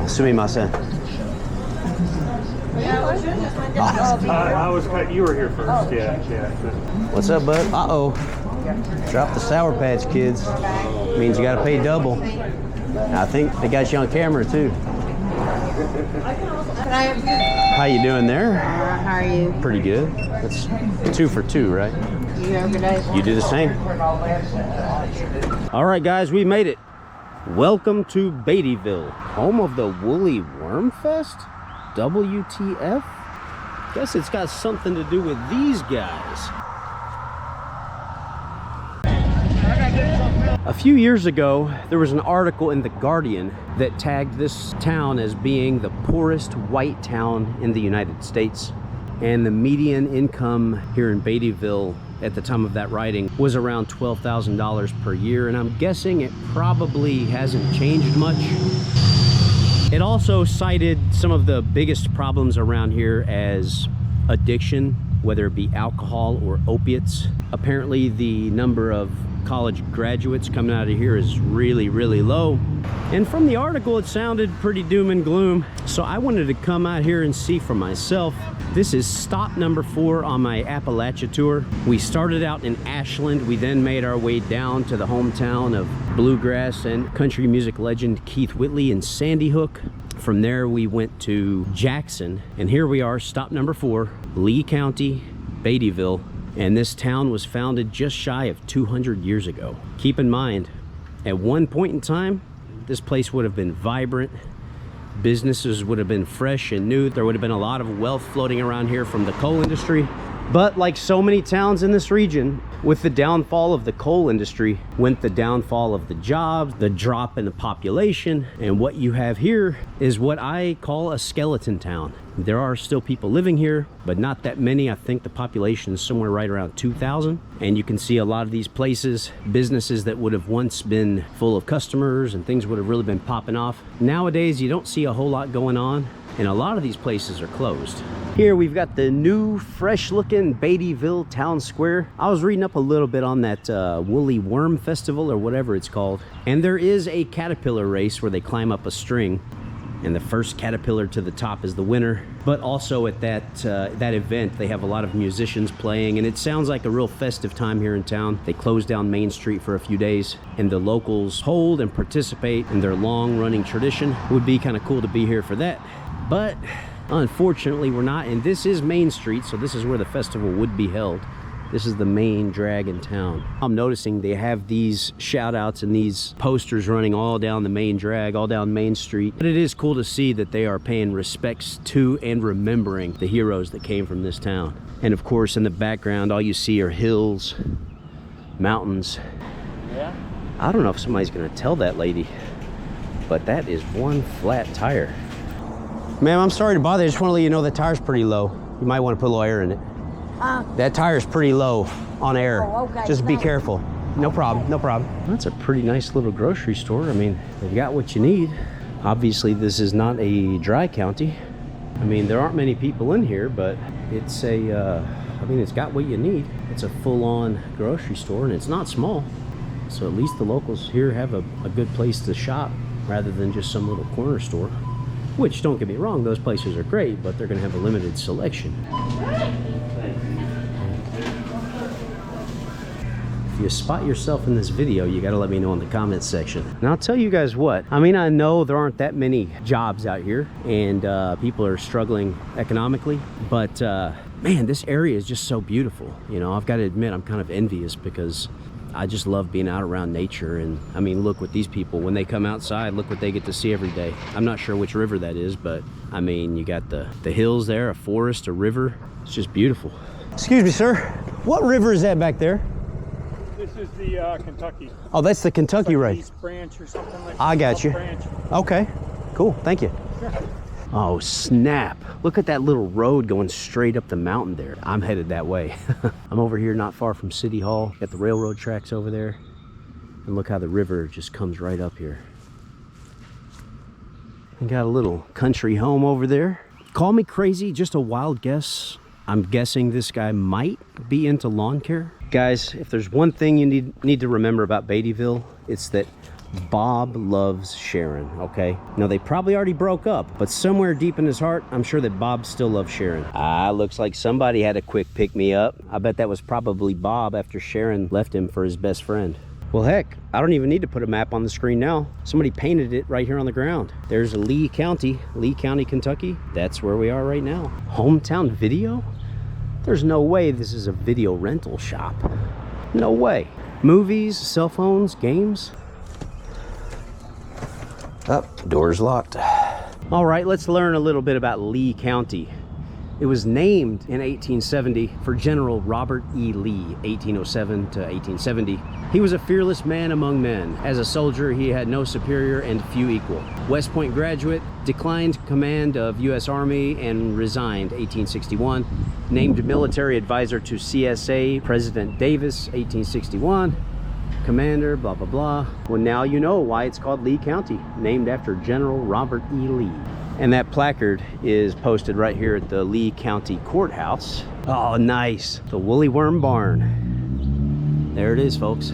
Sumimasen. I was cut. You were here first. Yeah. What's up, bud? Uh-oh. Drop the Sour Patch Kids. Means you gotta pay double. I think they got you on camera too. How you doing there? How are you? Pretty good. That's 2 for 2, right? You have a good day. You do the same. All right, guys, we made it. Welcome to Beattyville, home of the Woolly Worm Fest? WTF? Guess it's got something to do with these guys. A few years ago, there was an article in The Guardian that tagged this town as being the poorest white town in the United States. And the median income here in Beattyville at the time of that writing was around $12,000 per year, and I'm guessing it probably hasn't changed much. It also cited some of the biggest problems around here as addiction, whether it be alcohol or opiates. Apparently the number of college graduates coming out of here is really, really low. And from the article, it sounded pretty doom and gloom. So I wanted to come out here and see for myself. This is stop number 4 on my Appalachia tour. We started out in Ashland. We then made our way down to the hometown of bluegrass and country music legend Keith Whitley in Sandy Hook. From there, we went to Jackson. And here we are, stop number 4, Lee County, Beattyville. And this town was founded just shy of 200 years ago. Keep in mind, at one point in time, this place would have been vibrant. Businesses would have been fresh and new. There would have been a lot of wealth floating around here from the coal industry. But like so many towns in this region, with the downfall of the coal industry went the downfall of the jobs, the drop in the population, and what you have here is what I call a skeleton town. There are still people living here, but not that many. I think the population is somewhere right around 2,000. And you can see a lot of these places, businesses that would have once been full of customers and things would have really been popping off. Nowadays, you don't see a whole lot going on, and a lot of these places are closed. Here we've got the new, fresh-looking Beattyville Town Square. I was reading up a little bit on that Woolly Worm Festival or whatever it's called. And there is a caterpillar race where they climb up a string. And the first caterpillar to the top is the winner. But also at that event, they have a lot of musicians playing, and it sounds like a real festive time here in town. They close down Main Street for a few days, and the locals hold and participate in their long-running tradition. It would be kind of cool to be here for that. But unfortunately, we're not, and this is Main Street, so this is where the festival would be held. This is the main drag in town. I'm noticing they have these shout outs and these posters running all down the main drag, all down Main Street. But it is cool to see that they are paying respects to and remembering the heroes that came from this town. And of course, in the background, all you see are hills, mountains. Yeah. I don't know if somebody's gonna tell that lady, but that is one flat tire. Ma'am, I'm sorry to bother you. I just want to let you know the tire's pretty low. You might want to put a little air in it. That tire's pretty low on air. Oh, okay. Just be careful. No problem, no problem. That's a pretty nice little grocery store. I mean, they've got what you need. Obviously, this is not a dry county. I mean, there aren't many people in here, but it's I mean, it's got what you need. It's a full-on grocery store, and it's not small. So at least the locals here have a good place to shop rather than just some little corner store. Which, don't get me wrong, those places are great, but they're gonna have a limited selection. If you spot yourself in this video, you gotta let me know in the comments section. And I'll tell you guys what, I mean, I know there aren't that many jobs out here, and people are struggling economically, but man, this area is just so beautiful. You know, I've got to admit, I'm kind of envious because I just love being out around nature. And I mean, look what these people, when they come outside, look what they get to see every day. I'm not sure which river that is, but I mean, you got the hills there, a forest, a river. It's just beautiful. Excuse me, sir. What river is that back there? This is the Kentucky. Oh, that's the Kentucky, right? East Branch or something like that. I got you. Branch. Okay, cool, thank you. Sure. Oh, snap. Look at that little road going straight up the mountain there. I'm headed that way. I'm over here not far from City Hall. Got the railroad tracks over there. And look how the river just comes right up here. And got a little country home over there. Call me crazy, just a wild guess. I'm guessing this guy might be into lawn care. Guys, if there's one thing you need to remember about Beattyville, it's that Bob loves Sharon, okay? Now, they probably already broke up, but somewhere deep in his heart, I'm sure that Bob still loves Sharon. Looks like somebody had a quick pick-me-up. I bet that was probably Bob after Sharon left him for his best friend. Well, heck, I don't even need to put a map on the screen now. Somebody painted it right here on the ground. There's Lee County, Kentucky. That's where we are right now. Hometown video? There's no way this is a video rental shop. No way. Movies, cell phones, games. Oh, door's locked. All right, let's learn a little bit about Lee County. It was named in 1870 for General Robert E. Lee, 1807 to 1870. He was a fearless man among men. As a soldier, he had no superior and few equal. West Point graduate, declined command of U.S. Army and resigned 1861. Named military advisor to CSA President Davis, 1861. Commander, blah, blah, blah. Well, now you know why it's called Lee County, named after General Robert E. Lee. And that placard is posted right here at the Lee County Courthouse. Oh, nice. The Woolly Worm Barn. There it is, folks.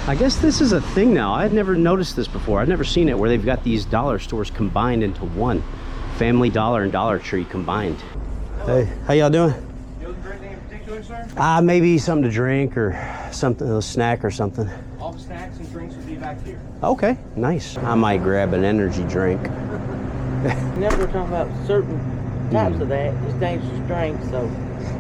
I guess this is a thing now. I'd never noticed this before. I've never seen it where they've got these dollar stores combined into one. Family Dollar and Dollar Tree combined. Hey, how y'all doing? You looking for anything in particular, sir? Maybe something to drink or something, a snack or something. All the snacks and drinks will be back here. Okay, nice. I might grab an energy drink. Never talking about certain types of that. It's dangerous drink, so.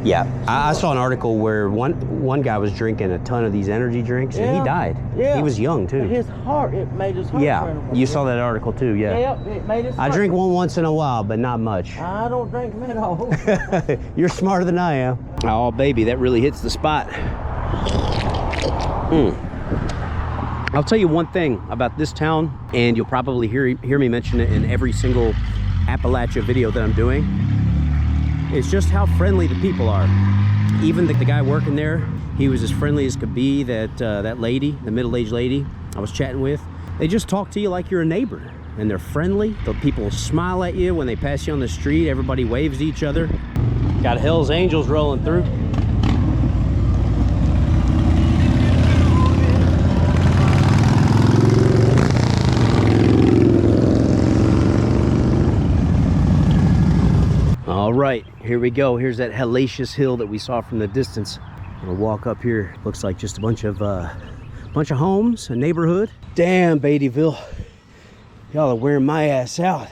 Yeah, I saw an article where one guy was drinking a ton of these energy drinks and he died. Yeah. He was young too. But his heart, it made his heart. Yeah, you saw that article too, yeah. Yeah, it made his heart. I drink one once in a while, but not much. I don't drink them at all. You're smarter than I am. Oh, baby, that really hits the spot. I'll tell you one thing about this town, and you'll probably hear me mention it in every single Appalachia video that I'm doing. It's just how friendly the people are. Even the guy working there, he was as friendly as could be. That lady, the middle-aged lady I was chatting with, they just talk to you like you're a neighbor, and they're friendly. The people smile at you when they pass you on the street. Everybody waves to each other. Got Hell's Angels rolling through. All right, here we go. Here's that hellacious hill that we saw from the distance. We'll walk up here. Looks like just a bunch of homes, a neighborhood. Damn, Beattyville, y'all are wearing my ass out.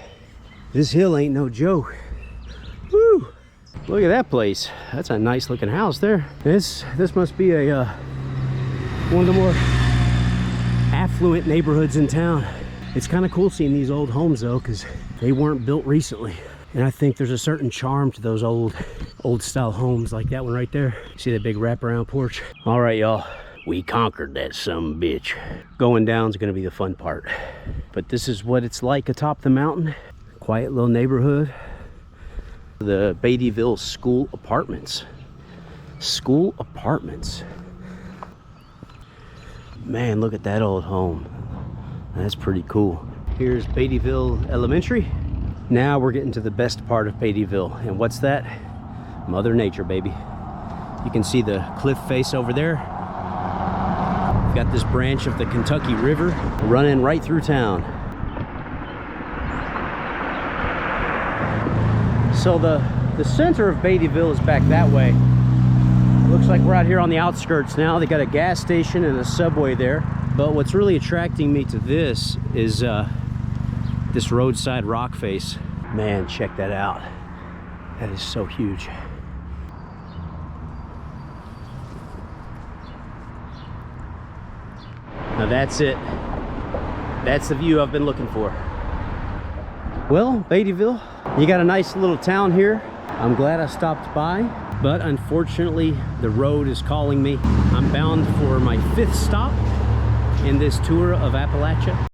This hill ain't no joke. Woo! Look at that place. That's a nice looking house there. This must be a one of the more affluent neighborhoods in town. It's kind of cool seeing these old homes though, because they weren't built recently. And I think there's a certain charm to those old style homes like that one right there. See that big wraparound porch? All right, y'all, we conquered that sumbitch. Going down's gonna be the fun part. But this is what it's like atop the mountain. Quiet little neighborhood. The Beattyville School Apartments. School Apartments. Man, look at that old home. That's pretty cool. Here's Beattyville Elementary. Now we're getting to the best part of Beattyville. And what's that? Mother Nature, baby. You can see the cliff face over there. We've got this branch of the Kentucky River running right through town. So the center of Beattyville is back that way. Looks like we're out here on the outskirts now. They got a gas station and a subway there. But what's really attracting me to this is this roadside rock face. Man, check that out. That is so huge. Now that's it. That's the view I've been looking for. Well, Beattyville, you got a nice little town here. I'm glad I stopped by, but unfortunately the road is calling me. I'm bound for my 5th stop in this tour of Appalachia.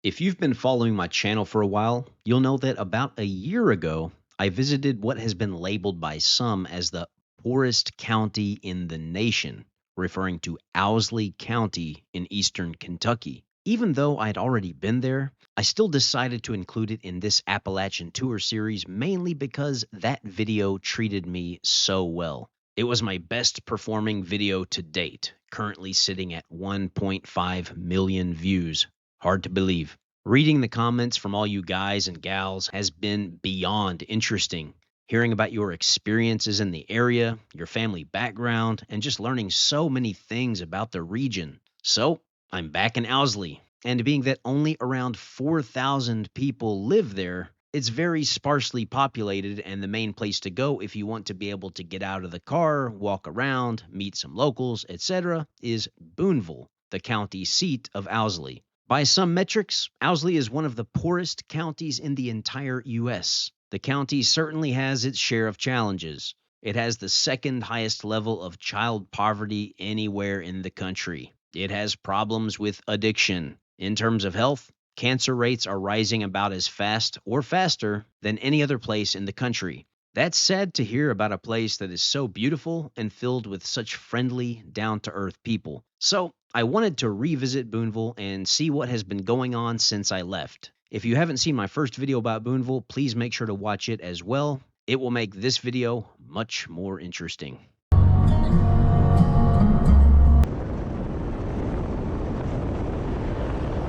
If you've been following my channel for a while, you'll know that about a year ago, I visited what has been labeled by some as the poorest county in the nation, referring to Owsley County in eastern Kentucky. Even though I'd already been there, I still decided to include it in this Appalachian tour series mainly because that video treated me so well. It was my best performing video to date, currently sitting at 1.5 million views. Hard to believe. Reading the comments from all you guys and gals has been beyond interesting. Hearing about your experiences in the area, your family background, and just learning so many things about the region. So, I'm back in Owsley, and being that only around 4,000 people live there, it's very sparsely populated and the main place to go if you want to be able to get out of the car, walk around, meet some locals, etc. is Booneville, the county seat of Owsley. By some metrics, Owsley is one of the poorest counties in the entire U.S. The county certainly has its share of challenges. It has the 2nd highest level of child poverty anywhere in the country. It has problems with addiction. In terms of health, cancer rates are rising about as fast or faster than any other place in the country. That's sad to hear about a place that is so beautiful and filled with such friendly, down-to-earth people. So I wanted to revisit Booneville and see what has been going on since I left. If you haven't seen my first video about Booneville, please make sure to watch it as well. It will make this video much more interesting.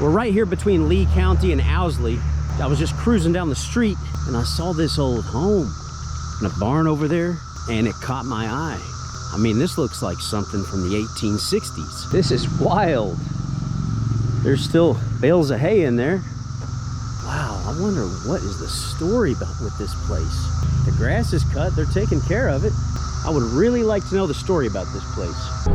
We're right here between Lee County and Owsley. I was just cruising down the street and I saw this old home and a barn over there, and it caught my eye. I mean, this looks like something from the 1860s. This is wild. There's still bales of hay in there. Wow, I wonder what is the story about with this place. The grass is cut, they're taking care of it. I would really like to know the story about this place.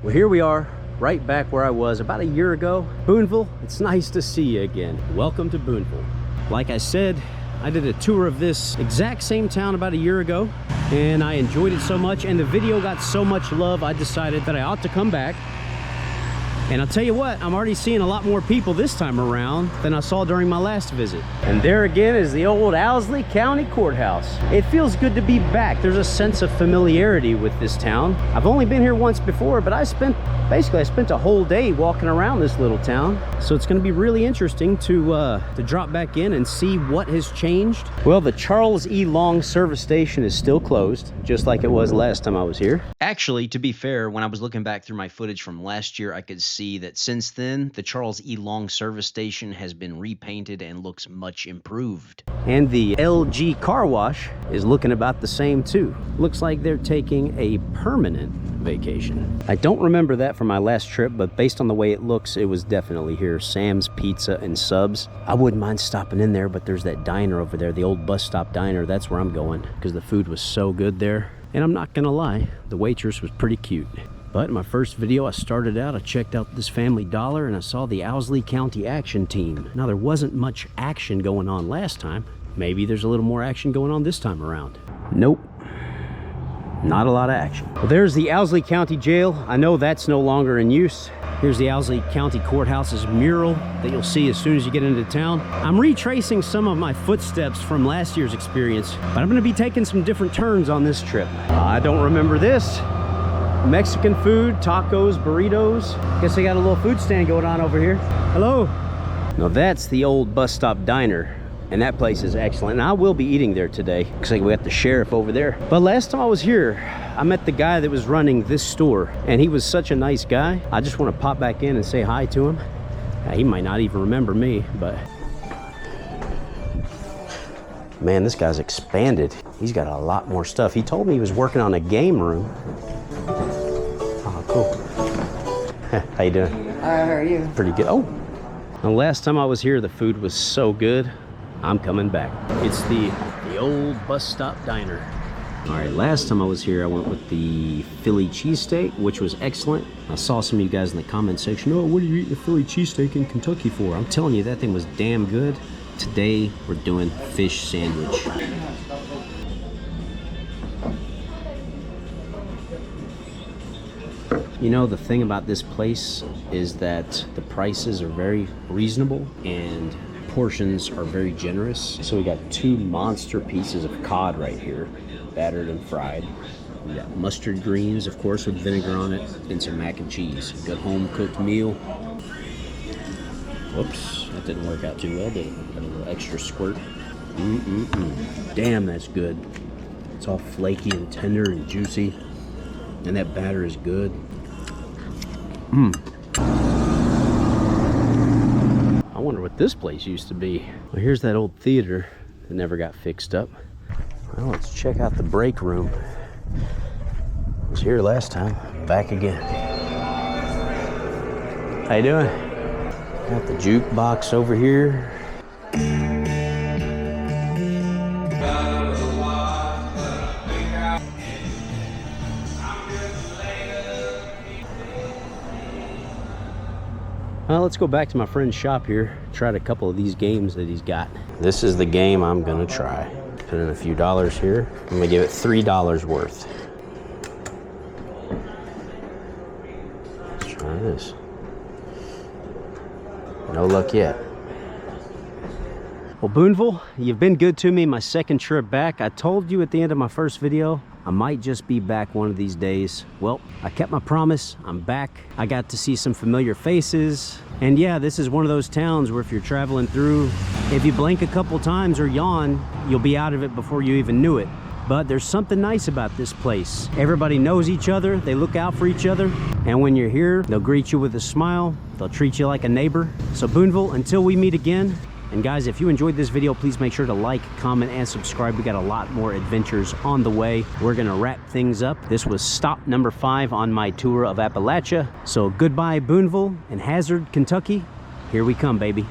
Well, here we are, right back where I was about a year ago. Booneville, it's nice to see you again. Welcome to Booneville. Like I said, I did a tour of this exact same town about a year ago, and I enjoyed it so much, and the video got so much love, I decided that I ought to come back. And I'll tell you what, I'm already seeing a lot more people this time around than I saw during my last visit. And there again is the old Owsley County Courthouse. It feels good to be back. There's a sense of familiarity with this town. I've only been here once before, but I spent a whole day walking around this little town. So it's gonna be really interesting to drop back in and see what has changed. Well, the Charles E. Long service station is still closed, just like it was last time I was here. Actually, to be fair, when I was looking back through my footage from last year, I could see that since then, the Charles E. Long service station has been repainted and looks much improved. And the LG car wash is looking about the same too. Looks like they're taking a permanent vacation. I don't remember that from my last trip, but based on the way it looks, it was definitely here. Sam's Pizza and Subs. I wouldn't mind stopping in there, but there's that diner over there, the old bus stop diner. That's where I'm going because the food was so good there. And I'm not gonna lie, the waitress was pretty cute. But in my first video, I checked out this Family Dollar and I saw the Owsley County Action Team. Now, there wasn't much action going on last time. Maybe there's a little more action going on this time around. Nope. Not a lot of action. Well, there's the Owsley County Jail. I know that's no longer in use. Here's the Owsley County Courthouse's mural that you'll see as soon as you get into town. I'm retracing some of my footsteps from last year's experience, but I'm gonna be taking some different turns on this trip. I don't remember this. Mexican food, tacos, burritos. Guess they got a little food stand going on over here. Hello. Now that's the old bus stop diner. And that place is excellent. And I will be eating there today. Looks like we got the sheriff over there. But last time I was here, I met the guy that was running this store. And he was such a nice guy. I just want to pop back in and say hi to him. He might not even remember me, but... Man, this guy's expanded. He's got a lot more stuff. He told me he was working on a game room. Oh, cool. How you doing? How are you? Pretty good. Oh, the last time I was here, the food was so good. I'm coming back. It's the old bus stop diner. All right, last time I was here, I went with the Philly cheesesteak, which was excellent. I saw some of you guys in the comment section, oh, what are you eating a Philly cheesesteak in Kentucky for? I'm telling you, that thing was damn good. Today, we're doing fish sandwich. You know, the thing about this place is that the prices are very reasonable and portions are very generous. So we got 2 monster pieces of cod right here, battered and fried. We got mustard greens, of course, with vinegar on it, and some mac and cheese. Good home cooked meal. Whoops, that didn't work out too well, did it? Got a little extra squirt. Damn, that's good. It's all flaky and tender and juicy, and that batter is good. I wonder what this place used to be. Well, here's that old theater that never got fixed up. Well, let's check out the break room. I was here last time, back again. How you doing? Got the jukebox over here. Well, let's go back to my friend's shop here. Tried a couple of these games that he's got. This is the game I'm gonna try. Put in a few dollars here. I'm gonna give it $3 worth. Let's try this. No luck yet. Well, Booneville, you've been good to me my second trip back. I told you at the end of my first video, I might just be back one of these days. Well, I kept my promise. I'm back. I got to see some familiar faces. And yeah, this is one of those towns where if you're traveling through, if you blink a couple times or yawn, you'll be out of it before you even knew it. But there's something nice about this place. Everybody knows each other. They look out for each other. And when you're here, they'll greet you with a smile. They'll treat you like a neighbor. So Booneville, until we meet again. And guys, if you enjoyed this video, please make sure to like, comment, and subscribe. We got a lot more adventures on the way. We're gonna wrap things up. This was stop number 5 on my tour of Appalachia. So goodbye, Booneville and Hazard, Kentucky. Here we come, baby.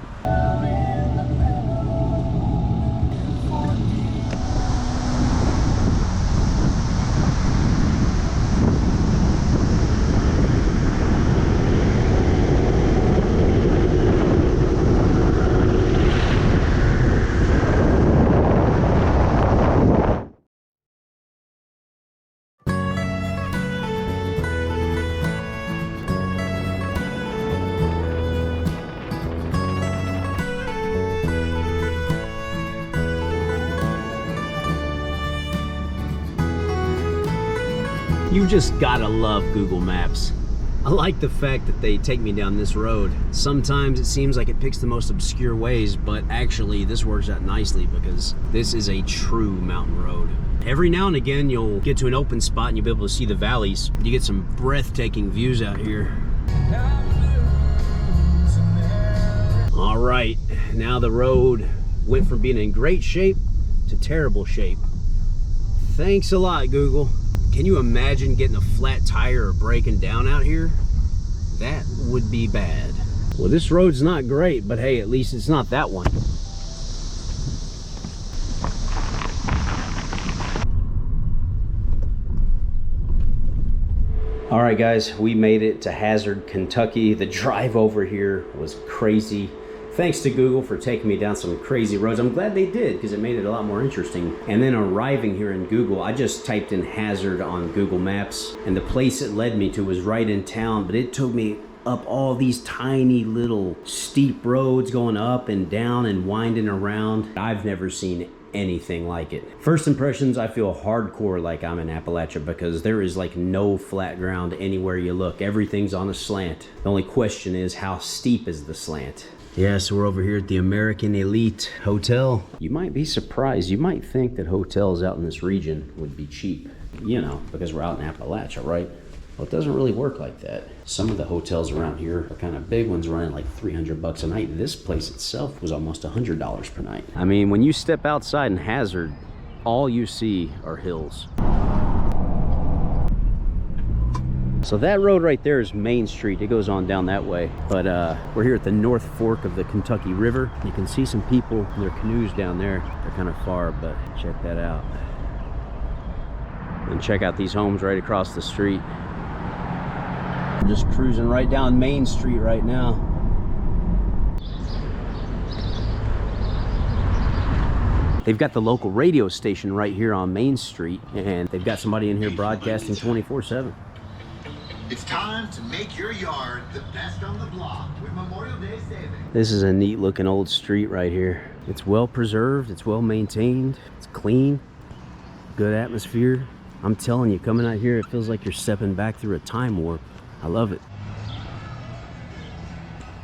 You just gotta love Google Maps. I like the fact that they take me down this road. Sometimes it seems like it picks the most obscure ways, but actually this works out nicely because this is a true mountain road. Every now and again you'll get to an open spot and you'll be able to see the valleys. You get some breathtaking views out here. All right, now the road went from being in great shape to terrible shape. Thanks a lot, Google. Can you imagine getting a flat tire or breaking down out here? That would be bad. Well, this road's not great, but hey, at least it's not that one. All right, guys, we made it to Hazard, Kentucky. The drive over here was crazy. Thanks to Google for taking me down some crazy roads. I'm glad they did because it made it a lot more interesting. And then arriving here in Google, I just typed in Hazard on Google Maps and the place it led me to was right in town, but it took me up all these tiny little steep roads going up and down and winding around. I've never seen anything like it. First impressions, I feel hardcore like I'm in Appalachia because there is like no flat ground anywhere you look. Everything's on a slant. The only question is how steep is the slant? Yeah, so we're over here at the American Elite Hotel. You might be surprised. You might think that hotels out in this region would be cheap, you know, because we're out in Appalachia, right? Well, it doesn't really work like that. Some of the hotels around here are kind of big ones running like $300 a night. This place itself was almost $100 per night. I mean, when you step outside in Hazard, all you see are hills. So that road right there is Main Street. It goes on down that way. But we're here at the North Fork of the Kentucky River. You can see some people in their canoes down there. They're kind of far, but check that out. And check out these homes right across the street. We're just cruising right down Main Street right now. They've got the local radio station right here on Main Street, and they've got somebody in here broadcasting 24/7. It's time to make your yard the best on the block with Memorial Day savings. This is a neat looking old street right here. It's well preserved, it's well maintained, it's clean, good atmosphere. I'm telling you, coming out here, it feels like you're stepping back through a time warp. I love it.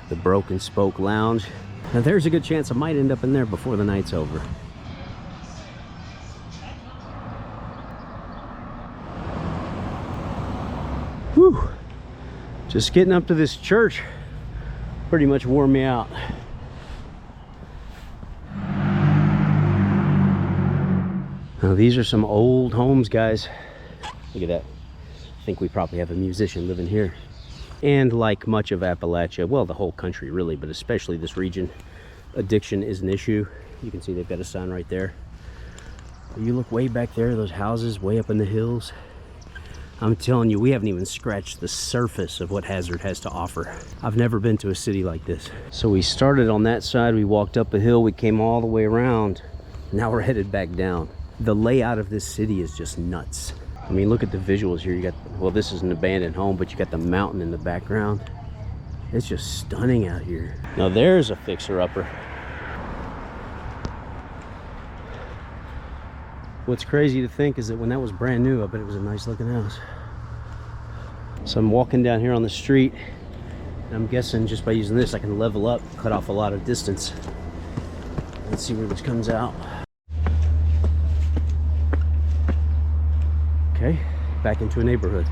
The Broken Spoke Lounge. Now there's a good chance I might end up in there before the night's over. Whew. Just getting up to this church pretty much wore me out. Now these are some old homes, guys. Look at that. I think we probably have a musician living here. And like much of Appalachia, well, the whole country really, but especially this region, addiction is an issue. You can see they've got a sign right there. You look way back there, those houses way up in the hills. I'm telling you, we haven't even scratched the surface of what Hazard has to offer. I've never been to a city like this. So we started on that side, we walked up a hill, we came all the way around. Now we're headed back down. The layout of this city is just nuts. I mean, look at the visuals here. You got, well, this is an abandoned home, but you got the mountain in the background. It's just stunning out here. Now there's a fixer-upper. What's crazy to think is that when that was brand new, I bet it was a nice looking house. So I'm walking down here on the street, and I'm guessing just by using this I can level up, cut off a lot of distance. Let's see where this comes out. Okay, back into a neighborhood.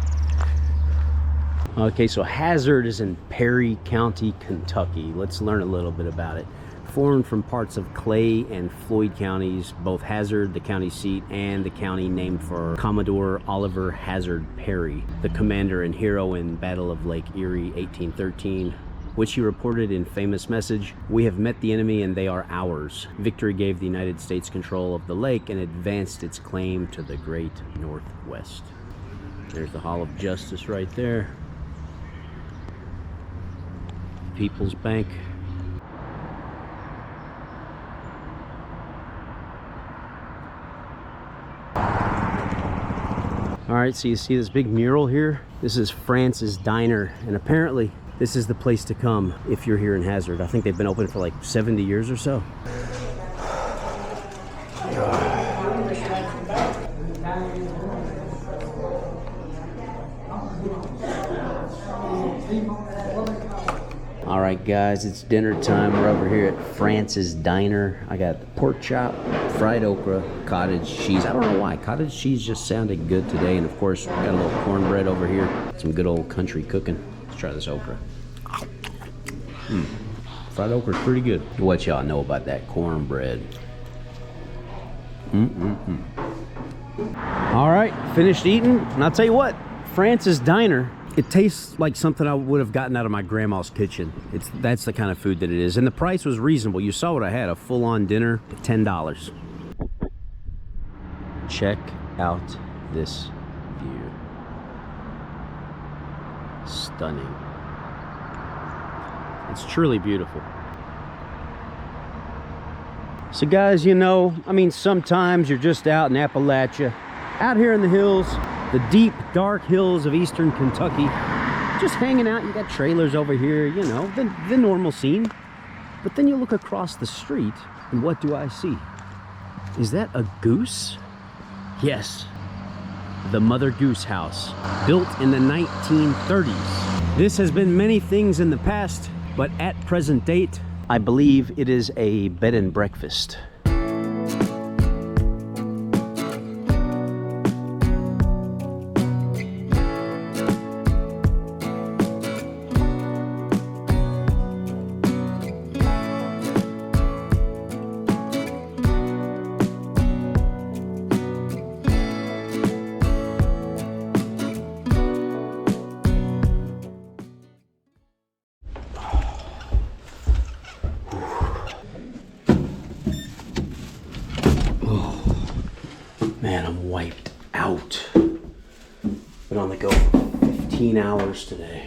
Okay, so Hazard is in Perry County, Kentucky. Let's learn a little bit about it. Formed from parts of Clay and Floyd counties, both Hazard, the county seat, and the county named for Commodore Oliver Hazard Perry, the commander and hero in Battle of Lake Erie, 1813, which he reported in famous message, "We have met the enemy and they are ours." Victory gave the United States control of the lake and advanced its claim to the great Northwest. There's the Hall of Justice right there. People's Bank. All right, so you see this big mural here? This is Franc's Diner, and apparently this is the place to come if you're here in Hazard. I think they've been open for like 70 years or so. All right, guys, it's dinner time. We're over here at France's Diner. I got the pork chop, fried okra, cottage cheese. I don't know why. Cottage cheese just sounded good today. And, of course, we got a little cornbread over here. Some good old country cooking. Let's try this okra. Fried okra is pretty good. What y'all know about that cornbread? All right, finished eating. And I'll tell you what, France's Diner, it tastes like something I would have gotten out of my grandma's kitchen. That's the kind of food that it is. And the price was reasonable. You saw what I had, a full-on dinner, $10. Check out this view. Stunning. It's truly beautiful. So guys, you know, I mean, sometimes you're just out in Appalachia, out here in the hills, the deep, dark hills of eastern Kentucky, just hanging out. You got trailers over here, you know, the normal scene. But then you look across the street, and what do I see? Is that a goose? Yes, the Mother Goose House, built in the 1930s. This has been many things in the past, but at present date, I believe it is a bed and breakfast. Man, I'm wiped out. Been on the go for 15 hours today.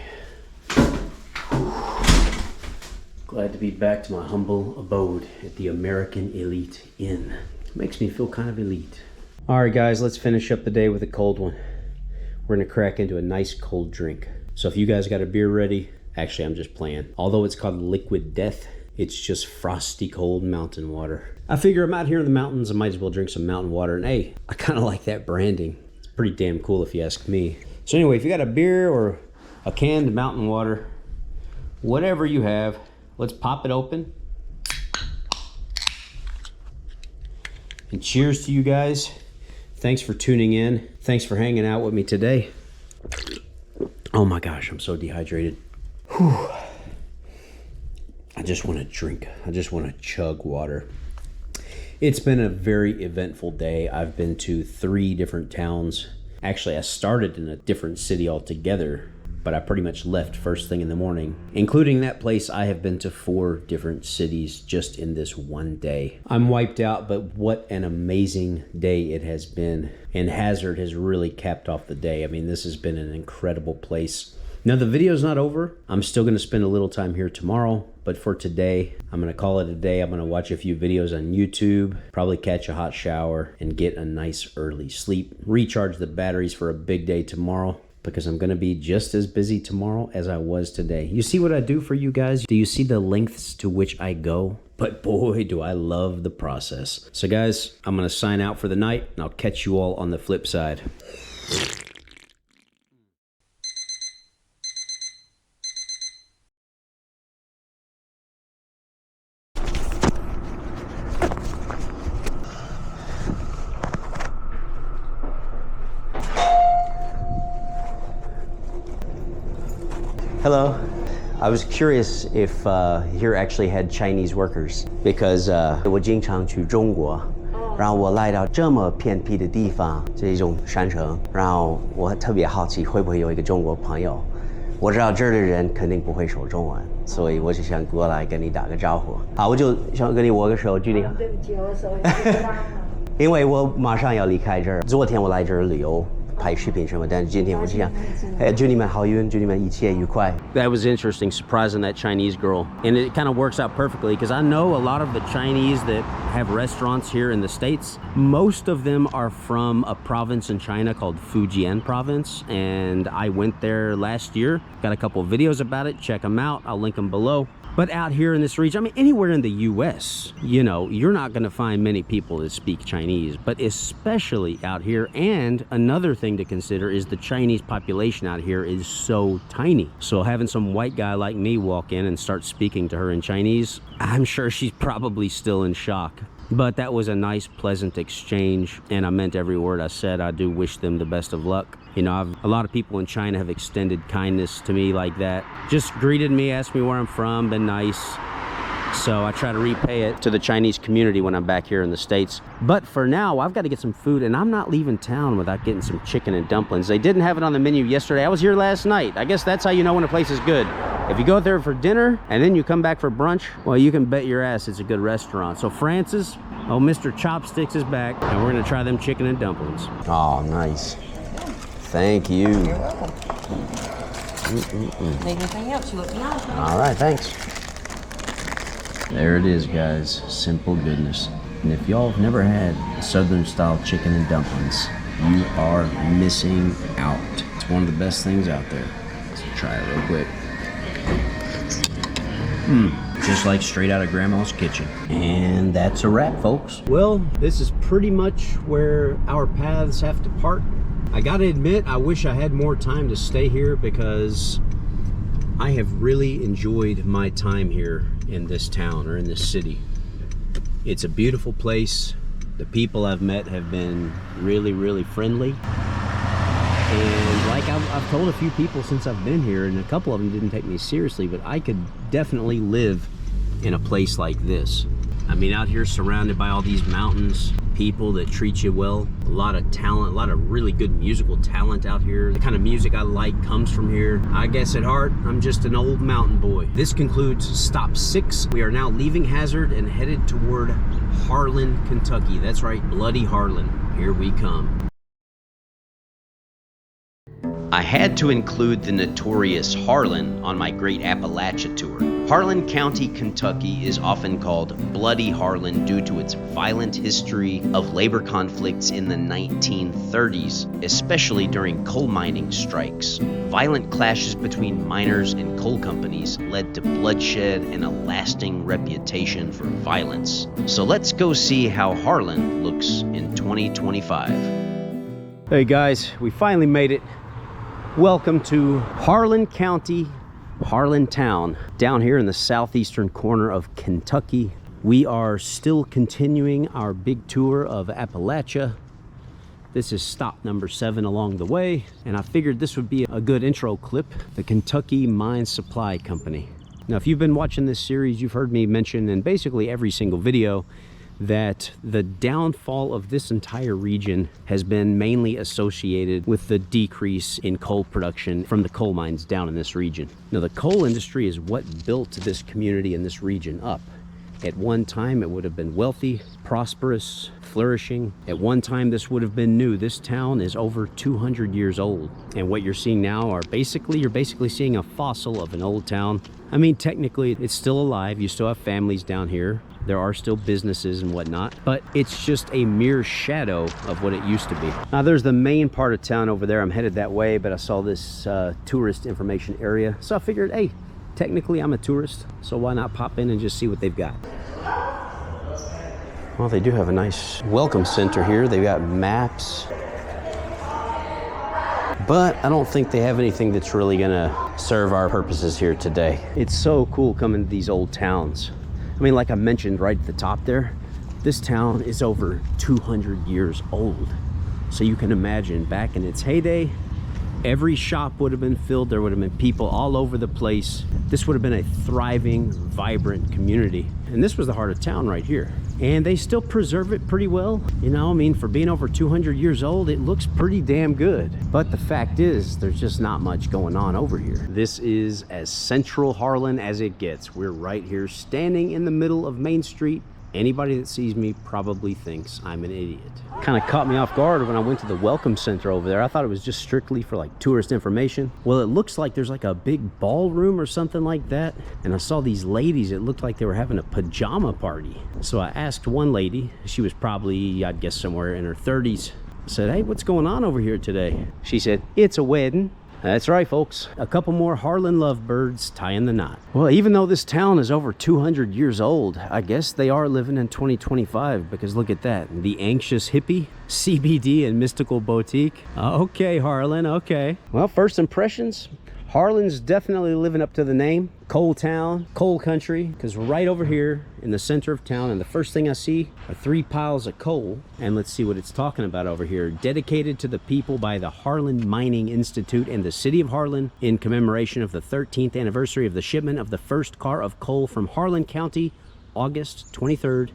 Glad to be back to my humble abode at the American Elite Inn. It makes me feel kind of elite. All right, guys, let's finish up the day with a cold one. We're gonna crack into a nice cold drink. So if you guys got a beer ready, actually, I'm just playing. Although it's called Liquid Death, it's just frosty cold mountain water. I figure I'm out here in the mountains, I might as well drink some mountain water. And hey, I kind of like that branding. It's pretty damn cool if you ask me. So anyway, if you got a beer or a canned mountain water, whatever you have, let's pop it open. And cheers to you guys. Thanks for tuning in. Thanks for hanging out with me today. Oh my gosh, I'm so dehydrated. Whew. I just want to drink. I just want to chug water. It's been a very eventful day. I've been to 3 different towns. Actually, I started in a different city altogether, but I pretty much left first thing in the morning. Including that place, I have been to 4 different cities just in this one day. I'm wiped out, but what an amazing day it has been. And Hazard has really capped off the day. I mean, this has been an incredible place. Now, the video's not over. I'm still going to spend a little time here tomorrow, but for today, I'm going to call it a day. I'm going to watch a few videos on YouTube, probably catch a hot shower, and get a nice early sleep. Recharge the batteries for a big day tomorrow. because I'm gonna be just as busy tomorrow as I was today. You see what I do for you guys? Do you see the lengths to which I go? But boy, do I love the process. So guys, I'm gonna sign out for the night, and I'll catch you all on the flip side. Hello. I was curious if here actually had Chinese workers, because 我经常去中国，然后我来到这么偏僻的地方，这种山城，然后我特别好奇会不会有一个中国朋友。我知道这儿的人肯定不会说中文，所以我就想过来跟你打个招呼。好，我就想跟你握个手，祝你好。对不起，我手机不大。因为我马上要离开这儿，昨天我来这儿旅游。拍视频什么，但今天我就想，祝你们好运，祝你们一切愉快。That was interesting, surprising that Chinese girl. And it kind of works out perfectly because I know a lot of the Chinese that have restaurants here in the States. Most of them are from a province in China called Fujian province. And I went there last year. Got a couple of videos about it. Check them out. I'll link them below. But out here in this region, I mean, anywhere in the US, you know, you're not going to find many people that speak Chinese, but especially out here. And another thing to consider is the Chinese population out here is so tiny. So having some white guy like me walk in and start speaking to her in Chinese, I'm sure she's probably still in shock. But that was a nice, pleasant exchange, and I meant every word I said. I do wish them the best of luck. You know, a lot of people in China have extended kindness to me like that. Just greeted me, asked me where I'm from, been nice. So I try to repay it to the Chinese community when I'm back here in the States. But for now, I've got to get some food, and I'm not leaving town without getting some chicken and dumplings. They didn't have it on the menu yesterday. I was here last night. I guess that's how you know when a place is good. If you go there for dinner and then you come back for brunch, well, you can bet your ass it's a good restaurant. So Francis, oh, Mr. Chopsticks is back, and we're gonna try them chicken and dumplings. Oh, nice. Thank you. You're welcome. Need anything else? You look nice. All right, thanks. There it is, guys. Simple goodness. And if y'all have never had Southern style chicken and dumplings, you are missing out. It's one of the best things out there. Let's try it real quick. Just like straight out of Grandma's kitchen. And that's a wrap, folks. Well, this is pretty much where our paths have to part. I gotta admit, I wish I had more time to stay here because I have really enjoyed my time here in this town or in this city. It's a beautiful place. The people I've met have been really, really friendly. And like I've told a few people since I've been here, and a couple of them didn't take me seriously, but I could definitely live in a place like this. I mean, out here surrounded by all these mountains, people that treat you well, a lot of talent, a lot of really good musical talent out here. The kind of music I like comes from here. I guess at heart, I'm just an old mountain boy. This concludes stop 6. We are now leaving Hazard and headed toward Harlan, Kentucky. That's right, bloody Harlan. Here we come. I had to include the notorious Harlan on my Great Appalachia tour. Harlan County, Kentucky is often called Bloody Harlan due to its violent history of labor conflicts in the 1930s, especially during coal mining strikes. Violent clashes between miners and coal companies led to bloodshed and a lasting reputation for violence. So let's go see how Harlan looks in 2025. Hey guys, we finally made it. Welcome to Harlan County, Harlan Town, down here in the southeastern corner of Kentucky. We are still continuing our big tour of Appalachia. This is stop number 7 along the way, and I figured this would be a good intro clip, the Kentucky Mine Supply Company. Now, if you've been watching this series, you've heard me mention in basically every single video that the downfall of this entire region has been mainly associated with the decrease in coal production from the coal mines down in this region. Now, the coal industry is what built this community and this region up. At one time, it would have been wealthy, prosperous, flourishing. At one time, this would have been new. This town is over 200 years old. And what you're seeing now are you're basically seeing a fossil of an old town. I mean, technically, it's still alive. You still have families down here. There are still businesses and whatnot, but it's just a mere shadow of what it used to be. Now there's the main part of town over there. I'm headed that way, but I saw this tourist information area. So I figured, hey, technically I'm a tourist, so why not pop in and just see what they've got. Well, they do have a nice welcome center here. They've got maps, but I don't think they have anything that's really gonna serve our purposes here today. It's so cool coming to these old towns. I mean, like I mentioned right at the top there, this town is over 200 years old. So you can imagine back in its heyday, every shop would have been filled. There would have been people all over the place. This would have been a thriving, vibrant community. And this was the heart of town right here. And they still preserve it pretty well. You know, I mean, for being over 200 years old, it looks pretty damn good. But the fact is, there's just not much going on over here. This is as central Harlan as it gets. We're right here standing in the middle of Main Street. Anybody that sees me probably thinks I'm an idiot. Kind of caught me off guard when I went to the welcome center over there. I thought it was just strictly for like tourist information. Well, it looks like there's like a big ballroom or something like that. And I saw these ladies, it looked like they were having a pajama party. So I asked one lady, she was probably, I'd guess somewhere in her 30s. I said, hey, what's going on over here today? She said, it's a wedding. That's right, folks. A couple more Harlan lovebirds tying the knot. Well, even though this town is over 200 years old, I guess they are living in 2025 because look at that. The anxious hippie, CBD and mystical boutique. Okay, Harlan, okay. Well, first impressions. Harlan's definitely living up to the name. Coal town, coal country, because right over here in the center of town, and the first thing I see are 3 piles of coal. And let's see what it's talking about over here. Dedicated to the people by the Harlan Mining Institute and the city of Harlan in commemoration of the 13th anniversary of the shipment of the first car of coal from Harlan County, August 23rd,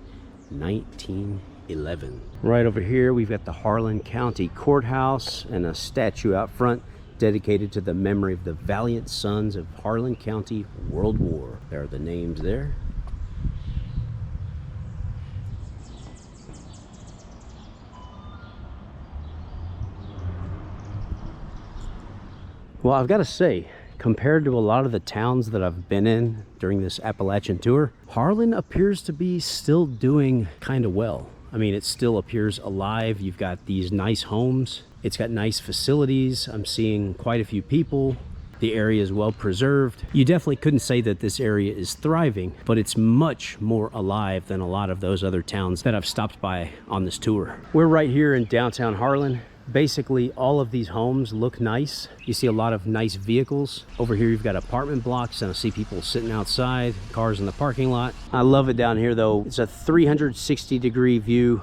1911. Right over here, we've got the Harlan County Courthouse and a statue out front dedicated to the memory of the valiant sons of Harlan County World War. There are the names there. Well, I've got to say, compared to a lot of the towns that I've been in during this Appalachian tour, Harlan appears to be still doing kind of well. I mean, it still appears alive. You've got these nice homes. It's got nice facilities. I'm seeing quite a few people. The area is well preserved. You definitely couldn't say that this area is thriving, but it's much more alive than a lot of those other towns that I've stopped by on this tour. We're right here in downtown Harlan. Basically, all of these homes look nice. You see a lot of nice vehicles. Over here, you've got apartment blocks, and I see people sitting outside, cars in the parking lot. I love it down here, though. It's a 360-degree view.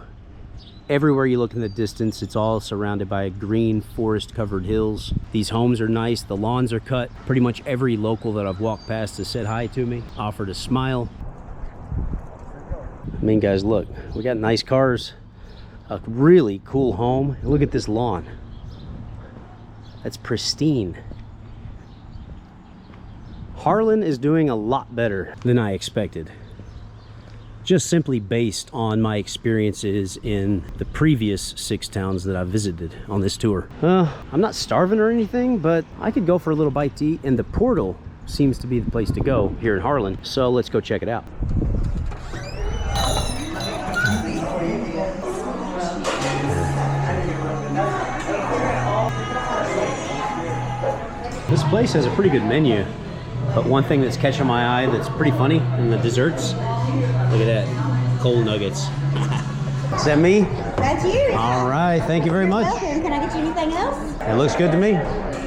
Everywhere you look in the distance, it's all surrounded by green forest-covered hills. These homes are nice. The lawns are cut. Pretty much every local that I've walked past has said hi to me, offered a smile. I mean, guys, look. We got nice cars. A really cool home. Look at this lawn. That's pristine. Harlan is doing a lot better than I expected. Just simply based on my experiences in the previous 6 towns that I visited on this tour. I'm not starving or anything, but I could go for a little bite to eat, and the Portal seems to be the place to go here in Harlan. So let's go check it out. This place has a pretty good menu, but one thing that's catching my eye that's pretty funny in the desserts, look at that, coal nuggets. Is that me? That's you. All right, thank you very much. Welcome. Can I get you anything else? It looks good to me.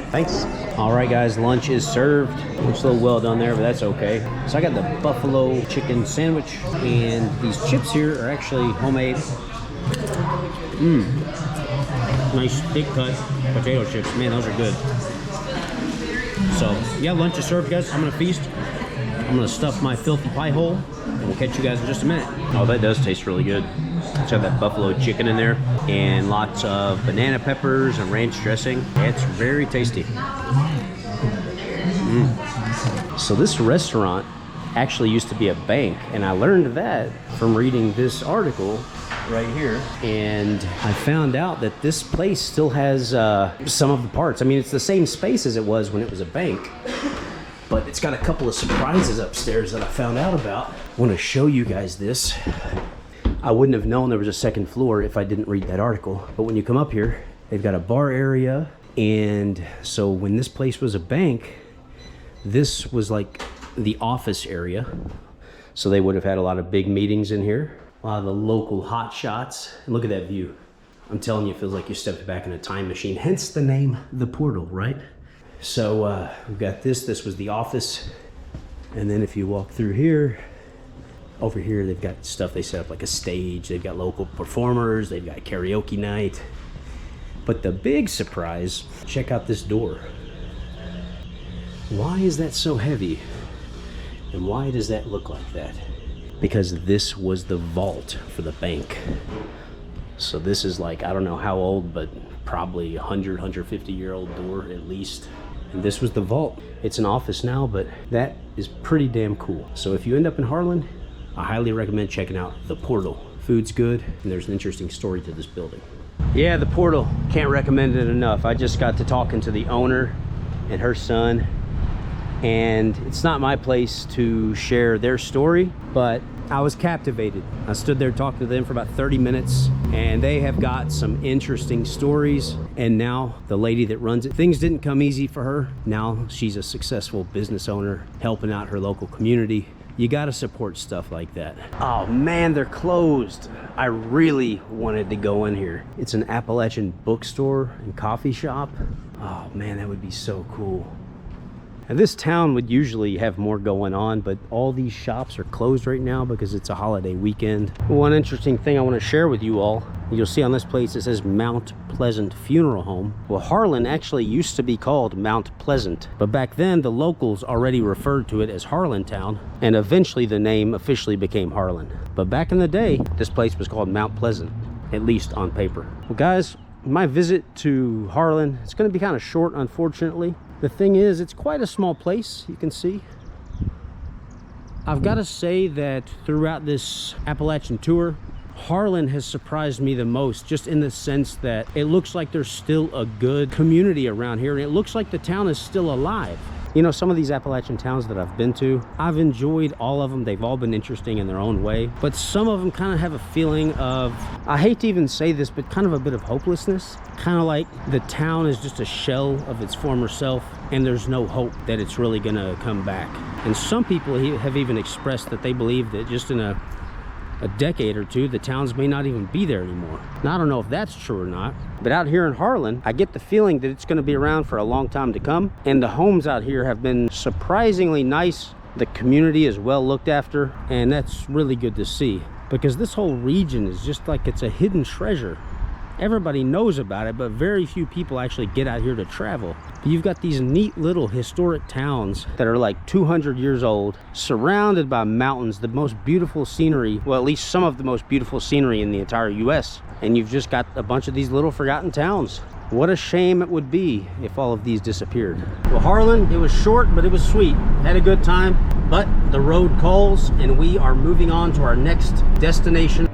Thanks. All right, guys, lunch is served. Looks a little well done there, but that's okay. So I got the buffalo chicken sandwich, and these chips here are actually homemade. Nice thick cut potato chips. Man, those are good. So yeah, lunch is served, guys. I'm gonna feast. I'm gonna stuff my filthy pie hole, and we'll catch you guys in just a minute. Oh, that does taste really good. Let's have that buffalo chicken in there, and lots of banana peppers and ranch dressing. It's very tasty. So this restaurant actually used to be a bank, and I learned that from reading this article right here, and I found out that this place still has some of the parts. I mean, it's the same space as it was when it was a bank, but it's got a couple of surprises upstairs that I found out about. I want to show you guys this. I wouldn't have known there was a second floor if I didn't read that article. But when you come up here, they've got a bar area. And so when this place was a bank, this was like the office area. So they would have had a lot of big meetings in here. A lot of the local hot shots. And look at that view. I'm telling you, it feels like you stepped back in a time machine. Hence the name, The Portal, right? So we've got this. This was the office. And then if you walk through here, over here, they've got stuff they set up like a stage. They've got local performers. They've got karaoke night. But the big surprise, check out this door. Why is that so heavy? And why does that look like that? Because this was the vault for the bank. So this is like, I don't know how old, but probably 100, 150-year-old door at least. And this was the vault. It's an office now, but that is pretty damn cool. So if you end up in Harlan, I highly recommend checking out The Portal. Food's good, and there's an interesting story to this building. Yeah, The Portal, can't recommend it enough. I just got to talking to the owner and her son, and it's not my place to share their story, but I was captivated. I stood there talking to them for about 30 minutes, and they have got some interesting stories. And now the lady that runs it, things didn't come easy for her. Now she's a successful business owner, helping out her local community. You gotta support stuff like that. Oh man, they're closed. I really wanted to go in here. It's an Appalachian bookstore and coffee shop. Oh man, that would be so cool. And this town would usually have more going on, but all these shops are closed right now because it's a holiday weekend. One interesting thing I want to share with you all, you'll see on this place it says Mount Pleasant Funeral Home. Well, Harlan actually used to be called Mount Pleasant, but back then the locals already referred to it as Harlantown, and eventually the name officially became Harlan. But back in the day, this place was called Mount Pleasant, at least on paper. Well guys, my visit to Harlan, it's going to be kind of short, unfortunately. The thing is, it's quite a small place, you can see. I've got to say that throughout this Appalachian tour, Harlan has surprised me the most, just in the sense that it looks like there's still a good community around here, and it looks like the town is still alive. You know, some of these Appalachian towns that I've been to, I've enjoyed all of them. They've all been interesting in their own way. But some of them kind of have a feeling of, I hate to even say this, but kind of a bit of hopelessness. Kind of like the town is just a shell of its former self, and there's no hope that it's really gonna come back. And some people have even expressed that they believe that just in a decade or two, the towns may not even be there anymore. Now, I don't know if that's true or not, but out here in Harlan, I get the feeling that it's going to be around for a long time to come. And the homes out here have been surprisingly nice. The community is well looked after, and that's really good to see, because this whole region is just like it's a hidden treasure. Everybody knows about it, but very few people actually get out here to travel. But you've got these neat little historic towns that are like 200 years old, surrounded by mountains, the most beautiful scenery, well, at least some of the most beautiful scenery in the entire US. And you've just got a bunch of these little forgotten towns. What a shame it would be if all of these disappeared. Well, Harlan, it was short, but it was sweet. Had a good time, but the road calls, and we are moving on to our next destination.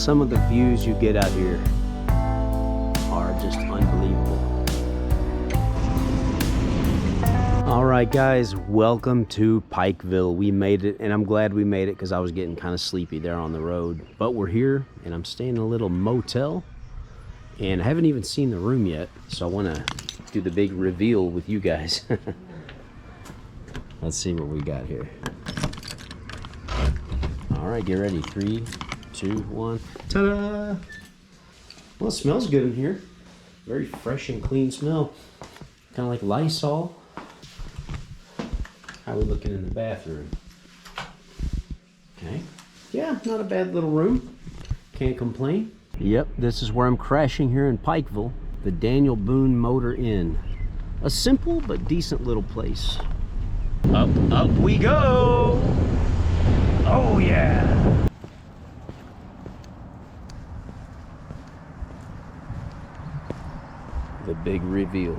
Some of the views you get out here are just unbelievable. All right, guys, welcome to Pikeville. We made it, and I'm glad we made it because I was getting kind of sleepy there on the road. But we're here, and I'm staying in a little motel, and I haven't even seen the room yet, so I want to do the big reveal with you guys. Let's see what we got here. All right, get ready. 3, 2, 1. Ta-da! Well, it smells good in here. Very fresh and clean smell. Kind of like Lysol. How are we looking in the bathroom? Okay. Yeah, not a bad little room. Can't complain. Yep, this is where I'm crashing here in Pikeville. The Daniel Boone Motor Inn. A simple but decent little place. Up we go! Oh yeah! The big reveal.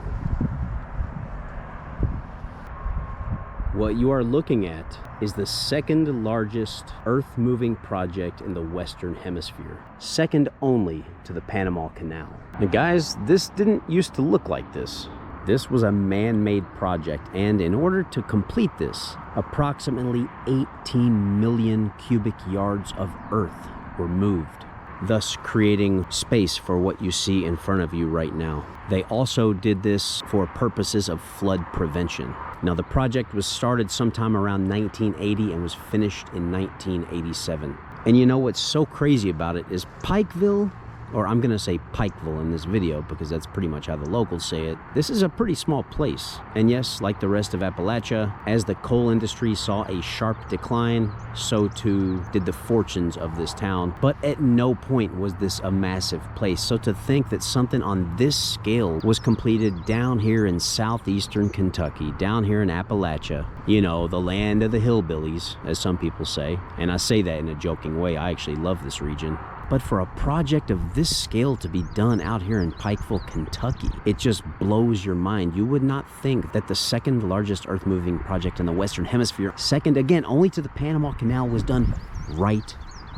What you are looking at is the second largest earth-moving project in the Western Hemisphere. Second only to the Panama Canal. And guys, this didn't used to look like this. This was a man-made project, and in order to complete this, approximately 18 million cubic yards of earth were moved, thus creating space for what you see in front of you right now. They also did this for purposes of flood prevention. Now, the project was started sometime around 1980 and was finished in 1987. And you know what's so crazy about it is Pikeville, or I'm gonna say Pikeville in this video because that's pretty much how the locals say it. This is a pretty small place. And yes, like the rest of Appalachia, as the coal industry saw a sharp decline, so too did the fortunes of this town. But at no point was this a massive place. So to think that something on this scale was completed down here in southeastern Kentucky, down here in Appalachia, you know, the land of the hillbillies, as some people say. And I say that in a joking way. I actually love this region. But for a project of this scale to be done out here in Pikeville, Kentucky, it just blows your mind. You would not think that the second largest earth-moving project in the Western Hemisphere, second again only to the Panama Canal, was done right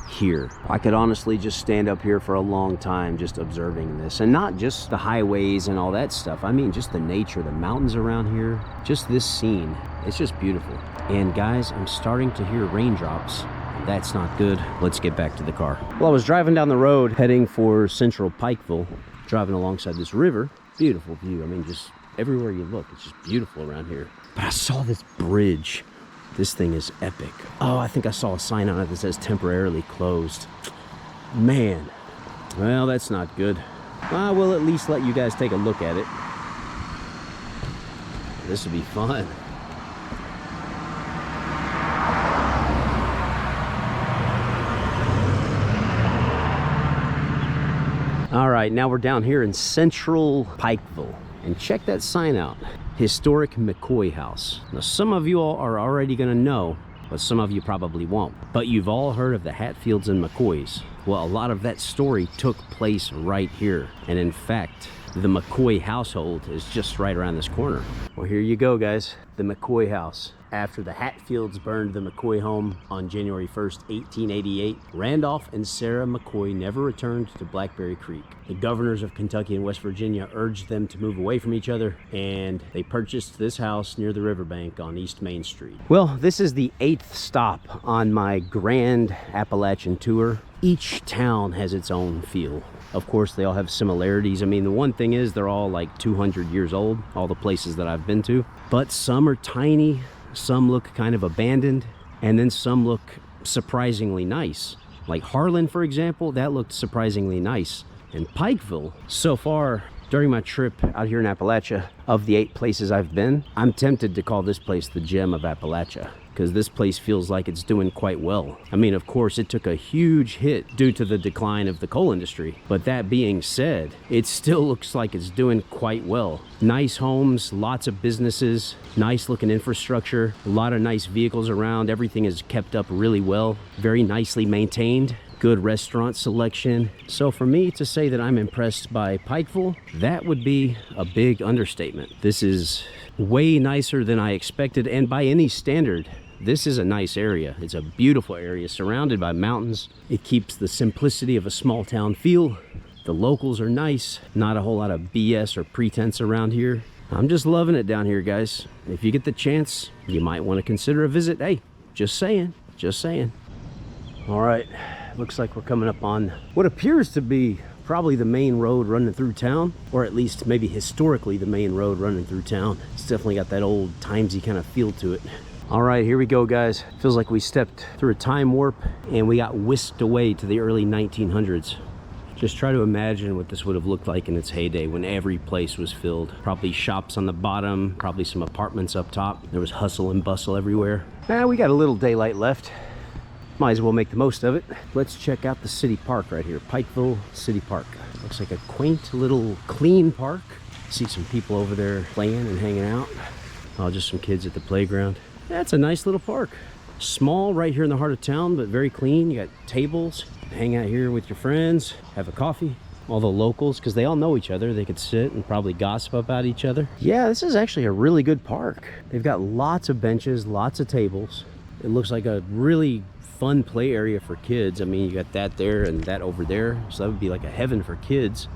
here. I could honestly just stand up here for a long time just observing this, and not just the highways and all that stuff. I mean just the nature, the mountains around here, just this scene. It's just beautiful. And guys, I'm starting to hear raindrops. That's not good. Let's get back to the car. Well, I was driving down the road heading for central Pikeville, driving alongside this river. Beautiful view. I mean, just everywhere you look, it's just beautiful around here. But I saw this bridge. This thing is epic. Oh, I think I saw a sign on it that says temporarily closed. Man, well, that's not good. I will at least let you guys take a look at it. This would be fun. All right, now we're down here in central Pikeville, and check that sign out. Historic McCoy House. Now, some of you all are already gonna know, but some of you probably won't. But you've all heard of the Hatfields and McCoys. Well, a lot of that story took place right here. And in fact, the McCoy household is just right around this corner. Well, here you go, guys. The McCoy house. After the Hatfields burned the McCoy home on January 1st, 1888, Randolph and Sarah McCoy never returned to Blackberry Creek. The governors of Kentucky and West Virginia urged them to move away from each other, and they purchased this house near the riverbank on East Main Street. Well, this is the 8th stop on my grand Appalachian tour. Each town has its own feel. Of course, they all have similarities. I mean, the one thing is they're all like 200 years old, all the places that I've been to. But some are tiny, some look kind of abandoned, and then some look surprisingly nice. Like Harlan, for example, that looked surprisingly nice. And Pikeville, so far during my trip out here in Appalachia, of the 8 places I've been, I'm tempted to call this place the gem of Appalachia, because this place feels like it's doing quite well. I mean, of course, it took a huge hit due to the decline of the coal industry. But that being said, it still looks like it's doing quite well. Nice homes, lots of businesses, nice looking infrastructure, a lot of nice vehicles around. Everything is kept up really well, very nicely maintained. Good restaurant selection. So for me to say that I'm impressed by Pikeville, that would be a big understatement. This is way nicer than I expected, and by any standard, this is a nice area. It's a beautiful area surrounded by mountains. It keeps the simplicity of a small town feel. The locals are nice. Not a whole lot of BS or pretense around here. I'm just loving it down here, guys. If you get the chance, you might want to consider a visit. Hey, just saying, just saying. All right, looks like we're coming up on what appears to be probably the main road running through town, or at least maybe historically the main road running through town. It's definitely got that old timesy kind of feel to it. All right, here we go, guys. Feels like we stepped through a time warp and we got whisked away to the early 1900s. Just try to imagine what this would have looked like in its heyday when every place was filled. Probably shops on the bottom, probably some apartments up top. There was hustle and bustle everywhere. We got a little daylight left. Might as well make the most of it. Let's check out the city park right here, Pikeville City Park. Looks like a quaint little clean park. See some people over there playing and hanging out. Oh, just some kids at the playground. That's a nice little park. Small right here in the heart of town, but very clean. You got tables, hang out here with your friends, have a coffee. All the locals, because they all know each other, they could sit and probably gossip about each other. Yeah, this is actually a really good park. They've got lots of benches, lots of tables. It looks like a really fun play area for kids. I mean, you got that there and that over there, so that would be like a heaven for kids.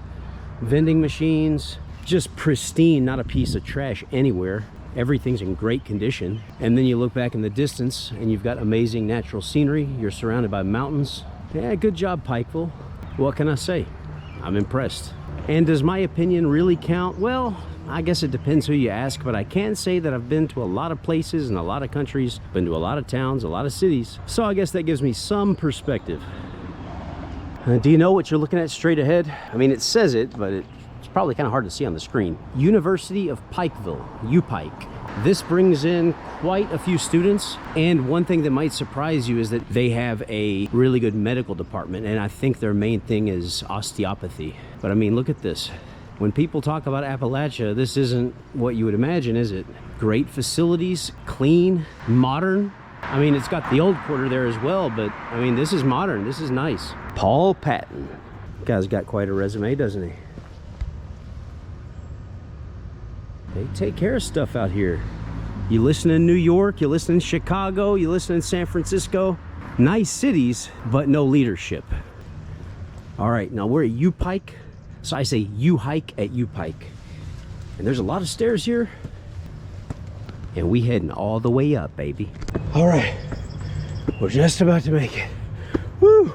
Vending machines, just pristine, not a piece of trash anywhere. Everything's in great condition. And then you look back in the distance and you've got amazing natural scenery. You're surrounded by mountains. Yeah, good job, Pikeville. What can I say? I'm impressed. And does my opinion really count? Well, I guess it depends who you ask, but I can say that I've been to a lot of places and a lot of countries, been to a lot of towns, a lot of cities. So I guess that gives me some perspective. Do you know what you're looking at straight ahead? I mean, it says it, but it's probably kind of hard to see on the screen. University of Pikeville, UPike. This brings in quite a few students, and one thing that might surprise you is that they have a really good medical department, and I think their main thing is osteopathy. But I mean, look at this. When people talk about Appalachia, this isn't what you would imagine, is it? Great facilities, clean, modern. I mean, it's got the old quarter there as well, but I mean, this is modern, this is nice. Paul Patton. Guy's got quite a resume, doesn't he? They take care of stuff out here. You listen in New York, you listen in Chicago, you listen in San Francisco. Nice cities, but no leadership. All right, now we're at UPike. So I say you hike at UPike. And there's a lot of stairs here. And we heading all the way up, baby. All right, we're just about to make it. Woo!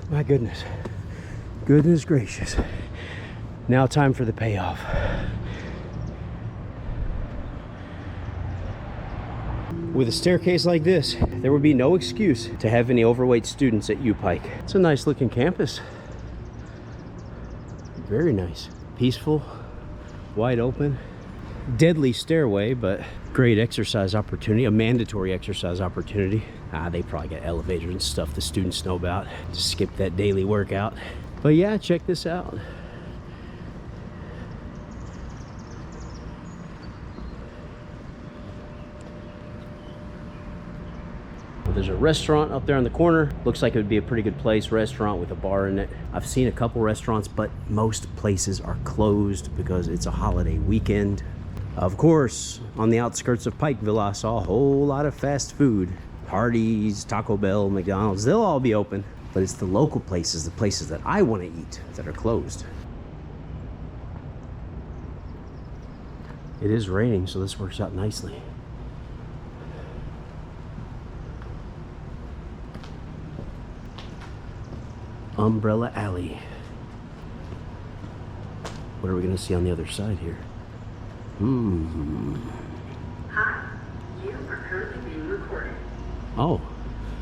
My goodness. Goodness gracious. Now time for the payoff. With a staircase like this, there would be no excuse to have any overweight students at UPike. It's a nice looking campus. Very nice. Peaceful, wide open. Deadly stairway, but great exercise opportunity, a mandatory exercise opportunity. They probably got elevators and stuff the students know about. Just skip that daily workout. But yeah, check this out. There's a restaurant up there on the corner. Looks like it would be a pretty good place, restaurant with a bar in it. I've seen a couple restaurants, but most places are closed because it's a holiday weekend. Of course, on the outskirts of Pikeville, I saw a whole lot of fast food. Hardee's, Taco Bell, McDonald's, they'll all be open. But it's the local places, the places that I want to eat, that are closed. It is raining, so this works out nicely. Umbrella Alley. What are we going to see on the other side here? Hi, you are currently being recorded. Oh,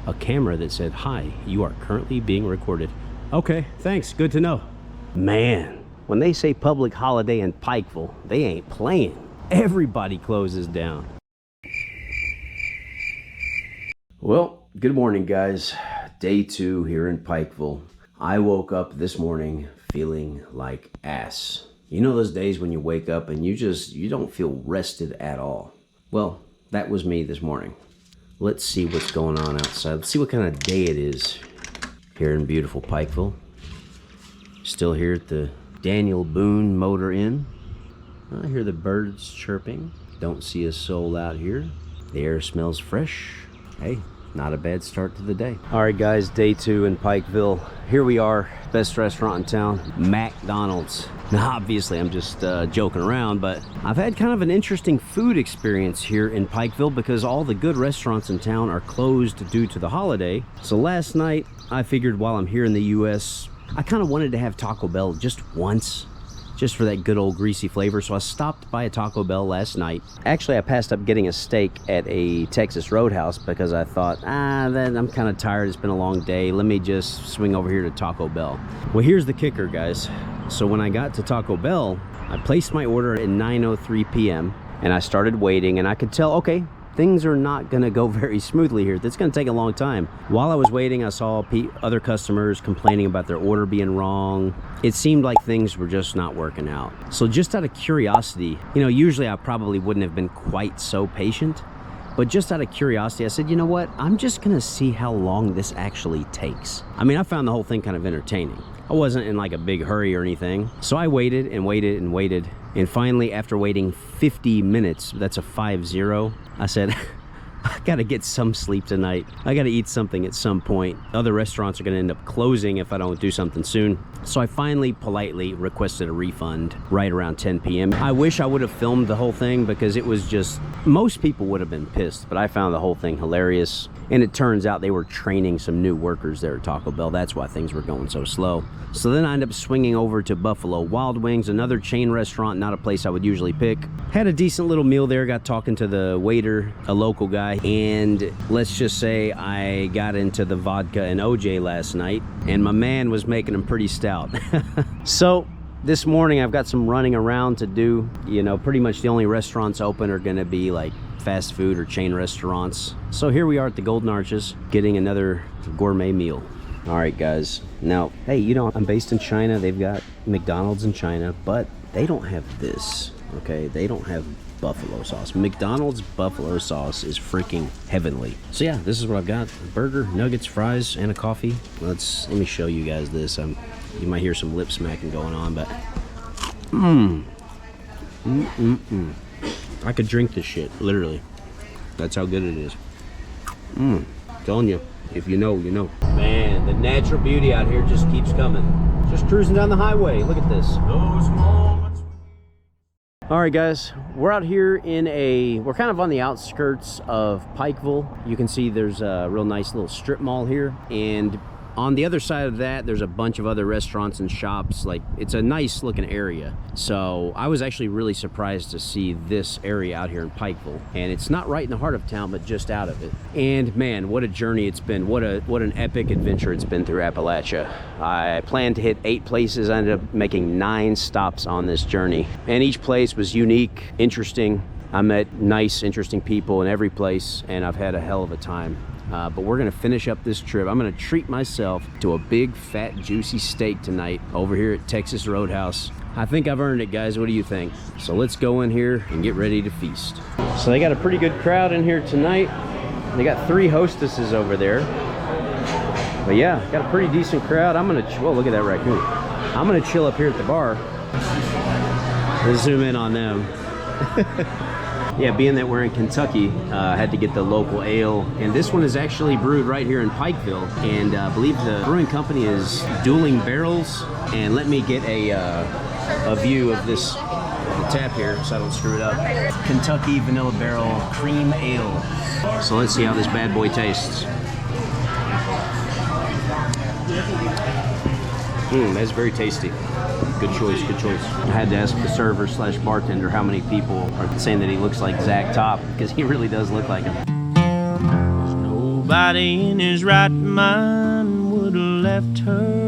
a camera that said, "Hi, you are currently being recorded." Okay, thanks. Good to know. Man, when they say public holiday in Pikeville, they ain't playing. Everybody closes down. Well, good morning, guys. Day 2 here in Pikeville. I woke up this morning feeling like ass. You know those days when you wake up and you don't feel rested at all? Well, that was me this morning. Let's see what's going on outside. Let's see what kind of day it is here in beautiful Pikeville. Still here at the Daniel Boone Motor Inn. I hear the birds chirping. Don't see a soul out here. The air smells fresh. Hey, not a bad start to the day. All right, guys, day 2 in Pikeville. Here we are, best restaurant in town, McDonald's. Now, obviously, I'm just joking around, but I've had kind of an interesting food experience here in Pikeville because all the good restaurants in town are closed due to the holiday. So last night, I figured while I'm here in the U.S., I kind of wanted to have Taco Bell just once, just for that good old greasy flavor. So I stopped by a Taco Bell last night. Actually, I passed up getting a steak at a Texas Roadhouse because I thought, then I'm kind of tired. It's been a long day. Let me just swing over here to Taco Bell. Well, here's the kicker, guys. So when I got to Taco Bell, I placed my order at 9:03 p.m. and I started waiting, and I could tell, okay, things are not gonna go very smoothly here. It's gonna take a long time. While I was waiting, I saw other customers complaining about their order being wrong. It seemed like things were just not working out. So just out of curiosity, you know, usually I probably wouldn't have been quite so patient, but just out of curiosity, I said, you know what? I'm just gonna see how long this actually takes. I mean, I found the whole thing kind of entertaining. I wasn't in like a big hurry or anything. So I waited and waited and waited. And finally, after waiting 50 minutes, that's a 5-0, I said, I gotta get some sleep tonight. I gotta eat something at some point. Other restaurants are gonna end up closing if I don't do something soon. So I finally politely requested a refund right around 10 p.m. I wish I would have filmed the whole thing because it was just, most people would have been pissed, but I found the whole thing hilarious. And it turns out they were training some new workers there at Taco Bell. That's why things were going so slow. So then I ended up swinging over to Buffalo Wild Wings, another chain restaurant, not a place I would usually pick. Had a decent little meal there, got talking to the waiter, a local guy, and let's just say I got into the vodka and OJ last night, and my man was making them pretty stout. So this morning I've got some running around to do. You know, pretty much the only restaurants open are gonna be like fast food or chain restaurants. So here we are at the Golden Arches getting another gourmet meal. All right, guys. Now, hey, you know, I'm based in China. They've got McDonald's in China, but they don't have this, okay? They don't have buffalo sauce. McDonald's buffalo sauce is freaking heavenly. So yeah, this is what I've got. A burger, nuggets, fries, and a coffee. Let me show you guys this. You might hear some lip smacking going on, but I could drink this shit, literally. That's how good it is. Telling you, if you know, you know. Man, the natural beauty out here just keeps coming. Just cruising down the highway. Look at this. Those moments. All right, guys, we're out here we're kind of on the outskirts of Pikeville. You can see there's a real nice little strip mall here, and on the other side of that, there's a bunch of other restaurants and shops. Like, it's a nice looking area. So I was actually really surprised to see this area out here in Pikeville. And it's not right in the heart of town, but just out of it. And man, what a journey it's been. What an epic adventure it's been through Appalachia. I planned to hit 8 places. I ended up making 9 stops on this journey. And each place was unique, interesting. I met nice, interesting people in every place, and I've had a hell of a time. But we're gonna finish up this trip. I'm gonna treat myself to a big, fat, juicy steak tonight over here at Texas Roadhouse. I think I've earned it, guys. What do you think? So let's go in here and get ready to feast. So they got a pretty good crowd in here tonight. They got 3 hostesses over there. But yeah, got a pretty decent crowd. I'm gonna, whoa, look at that raccoon. I'm gonna chill up here at the bar. Let's zoom in on them. Yeah, being that we're in Kentucky, I had to get the local ale, and this one is actually brewed right here in Pikeville, and I believe the brewing company is Dueling Barrels. And let me get a view of this, the tap here, so I don't screw it up. Kentucky Vanilla Barrel Cream Ale. So let's see how this bad boy tastes. That's very tasty. Good choice, good choice. I had to ask the server slash bartender how many people are saying that he looks like Zach Top, because he really does look like him. There's nobody in his right mind would have left her.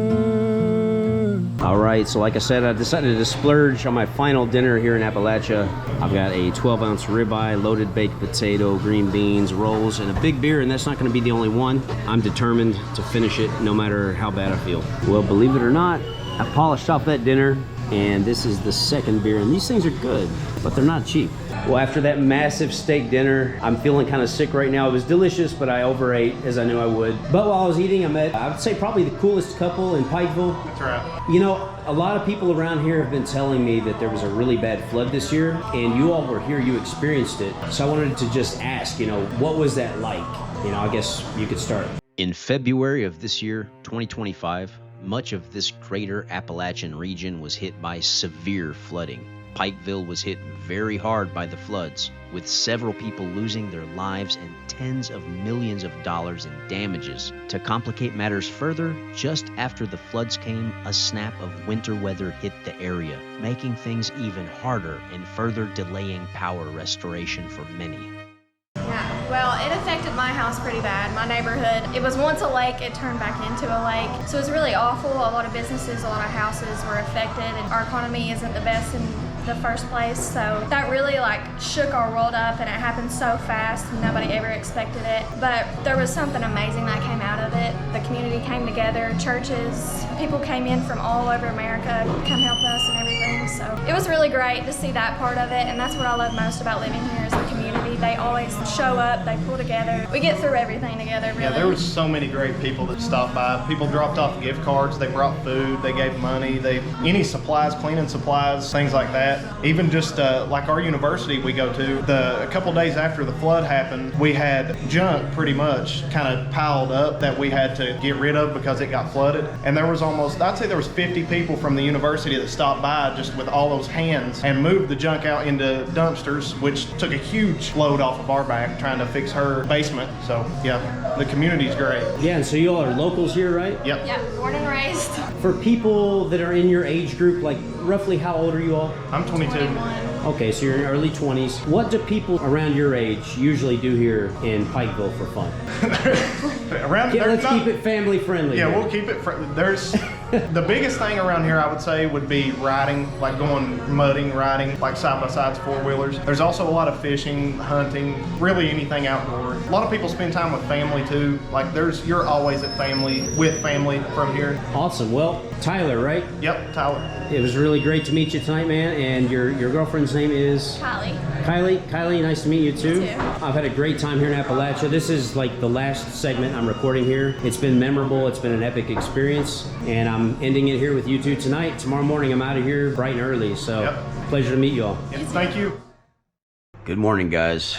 All right, so like I said, I decided to splurge on my final dinner here in Appalachia. I've got a 12-ounce ribeye, loaded baked potato, green beans, rolls, and a big beer, and that's not gonna be the only one. I'm determined to finish it no matter how bad I feel. Well, believe it or not, I polished off that dinner, and this is the second beer, and these things are good, but they're not cheap. Well, after that massive steak dinner, I'm feeling kind of sick right now. It was delicious, but I overate, as I knew I would. But while I was eating, I met, I would say, probably the coolest couple in Pikeville. That's right. You know, a lot of people around here have been telling me that there was a really bad flood this year, and you all were here, you experienced it. So I wanted to just ask, you know, what was that like? You know, I guess you could start. In February of this year, 2025, much of this greater Appalachian region was hit by severe flooding. Pikeville was hit very hard by the floods, with several people losing their lives and tens of millions of dollars in damages. To complicate matters further, just after the floods came, a snap of winter weather hit the area, making things even harder and further delaying power restoration for many. Yeah, well, it affected my house pretty bad. My neighborhood, it was once a lake, it turned back into a lake. So it was really awful. A lot of businesses, a lot of houses were affected, and our economy isn't the best in the first place. So that really like shook our world up, and it happened so fast. Nobody ever expected it. But there was something amazing that came out of it. The community came together, churches, people came in from all over America to come help us and everything. So it was really great to see that part of it, and that's what I love most about living here is the community. They always show up, they pull together. We get through everything together, really. Yeah, there was so many great people that stopped by. People dropped off gift cards, they brought food, they gave money, any supplies, cleaning supplies, things like that. Even just like our university we go to, a couple days after the flood happened, we had junk pretty much kind of piled up that we had to get rid of because it got flooded. And there was almost, I'd say there was 50 people from the university that stopped by just with all those hands and moved the junk out into dumpsters, which took a huge load off of our back trying to fix her basement. So yeah, the community's great. Yeah, and so you all are locals here, right? Yep. Yeah, born and raised. For people that are in your age group, like roughly how old are you all? I'm 22. 21. Okay, so you're in early 20s. What do people around your age usually do here in Pikeville for fun? Let's keep it family friendly. Yeah, here. we'll keep it friendly. There's the biggest thing around here, I would say, would be riding, like going mudding, riding, like side-by-sides, four-wheelers. There's also a lot of fishing, hunting, really anything outdoor. A lot of people spend time with family too. Like you're always at with family from here. Awesome. Well, Tyler, right? Yep, Tyler. It was really great to meet you tonight, man. And your girlfriend's name is? Kylie, nice to meet you too. You too. I've had a great time here in Appalachia. This is like the last segment I'm recording here. It's been memorable. It's been an epic experience. And I'm ending it here with you two tonight. Tomorrow morning, I'm out of here bright and early. So pleasure to meet you all. Yep, thank you. Good morning, guys.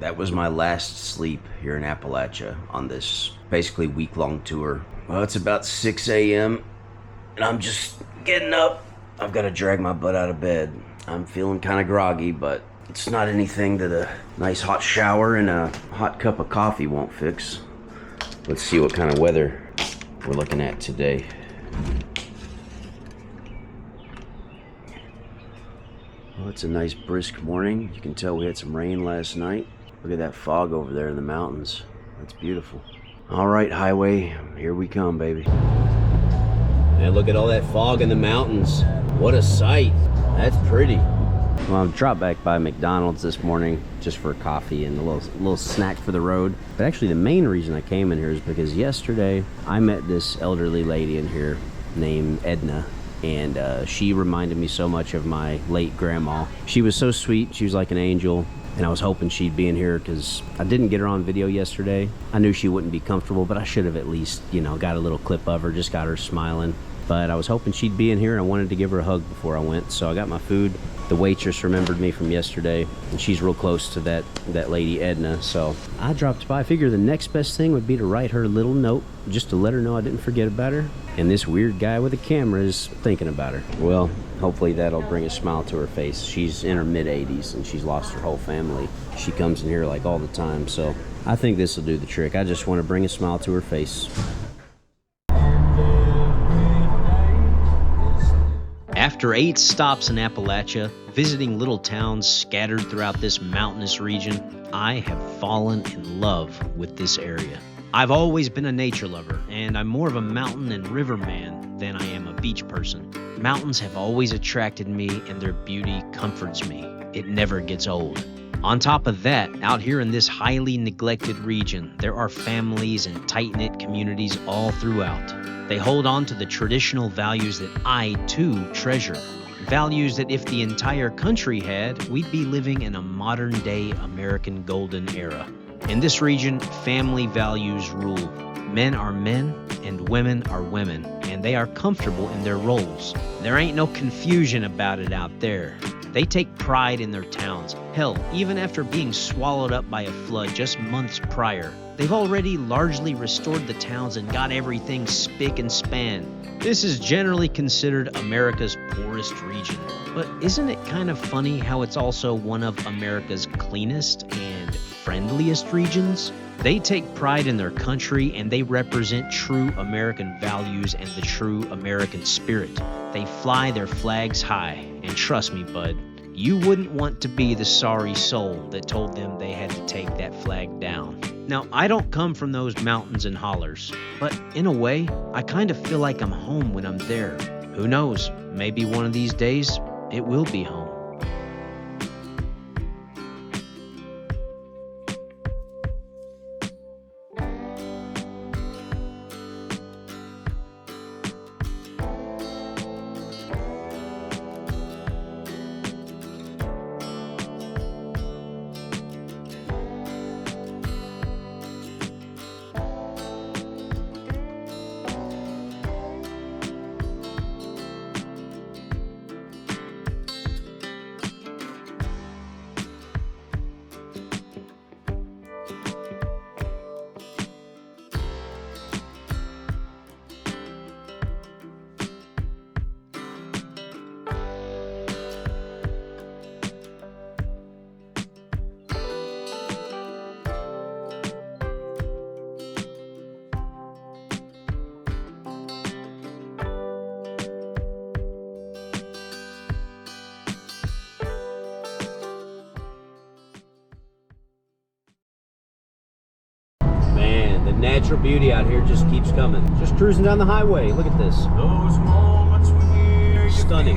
That was my last sleep here in Appalachia on this basically week-long tour. Well, it's about 6 a.m. and I'm just getting up. I've got to drag my butt out of bed. I'm feeling kind of groggy, but it's not anything that a nice hot shower and a hot cup of coffee won't fix. Let's see what kind of weather we're looking at today. Well, it's a nice brisk morning. You can tell we had some rain last night. Look at that fog over there in the mountains. That's beautiful. All right, highway, here we come, baby. And look at all that fog in the mountains. What a sight. That's pretty. Well, I dropped back by McDonald's this morning just for coffee and a little snack for the road. But actually the main reason I came in here is because yesterday I met this elderly lady in here named Edna. And she reminded me so much of my late grandma. She was so sweet. She was like an angel. And I was hoping she'd be in here because I didn't get her on video yesterday. I knew she wouldn't be comfortable, but I should have at least, got a little clip of her, just got her smiling. But I was hoping she'd be in here, and I wanted to give her a hug before I went. So I got my food. The waitress remembered me from yesterday, and she's real close to that lady Edna. So I dropped by. I figured the next best thing would be to write her a little note just to let her know I didn't forget about her. And this weird guy with a camera is thinking about her. Well, hopefully that'll bring a smile to her face. She's in her mid-80s, and she's lost her whole family. She comes in here like all the time, so I think this will do the trick. I just want to bring a smile to her face. After 8 stops in Appalachia, visiting little towns scattered throughout this mountainous region, I have fallen in love with this area. I've always been a nature lover, and I'm more of a mountain and river man than I am a beach person. Mountains have always attracted me, and their beauty comforts me. It never gets old. On top of that, out here in this highly neglected region, there are families and tight-knit communities all throughout. They hold on to the traditional values that I, too, treasure. Values that if the entire country had, we'd be living in a modern-day American golden era. In this region, family values rule. Men are men and women are women, and they are comfortable in their roles. There ain't no confusion about it out there. They take pride in their towns. Hell, even after being swallowed up by a flood just months prior, they've already largely restored the towns and got everything spick and span. This is generally considered America's poorest region. But isn't it kind of funny how it's also one of America's cleanest and friendliest regions? They take pride in their country and they represent true American values and the true American spirit. They fly their flags high, and trust me, bud, you wouldn't want to be the sorry soul that told them they had to take that flag down. Now, I don't come from those mountains and hollers, but in a way, I kind of feel like I'm home when I'm there. Who knows, maybe one of these days, it will be home. Man, the natural beauty out here just keeps coming. Just cruising down the highway. Look at this. Stunning.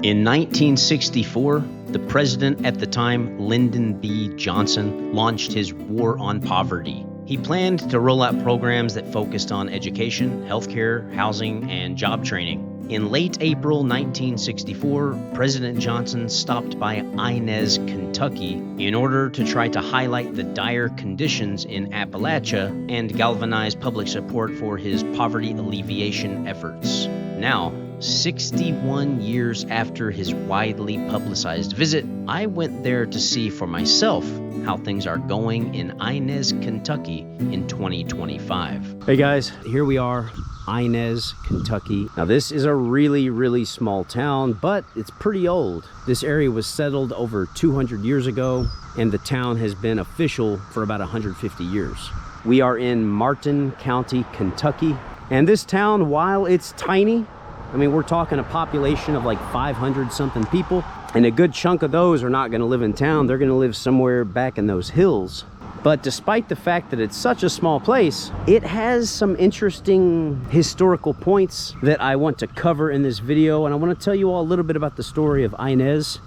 In 1964, the president at the time, Lyndon B. Johnson, launched his War on Poverty. He planned to roll out programs that focused on education, healthcare, housing, and job training. In late April 1964, President Johnson stopped by Inez, Kentucky, in order to try to highlight the dire conditions in Appalachia and galvanize public support for his poverty alleviation efforts. Now, 61 years after his widely publicized visit, I went there to see for myself how things are going in Inez, Kentucky in 2025. Hey guys, here we are, Inez, Kentucky. Now this is a really small town, but it's pretty old. This area was settled over 200 years ago, and the town has been official for about 150 years. We are in Martin County, Kentucky, and this town, while it's tiny, I mean, we're talking a population of like 500 something people, and a good chunk of those are not going to live in town. They're going to live somewhere back in those hills. But despite the fact that it's such a small place, it has some interesting historical points that I want to cover in this video, and I want to tell you all a little bit about the story of Inez.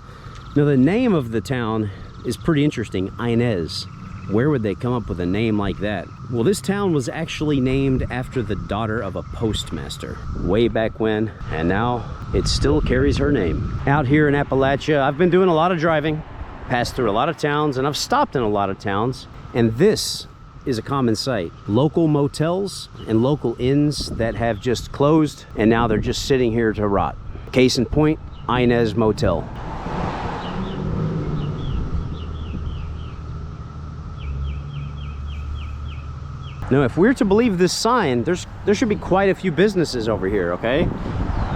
Now, the name of the town is pretty interesting, Inez. Where would they come up with a name like that? Well, this town was actually named after the daughter of a postmaster way back when, and now it still carries her name. Out here in Appalachia, I've been doing a lot of driving, passed through a lot of towns, and I've stopped in a lot of towns, and this is a common sight. Local motels and local inns that have just closed, and now they're just sitting here to rot. Case in point, Inez Motel. Now, if we're to believe this sign, there should be quite a few businesses over here, okay?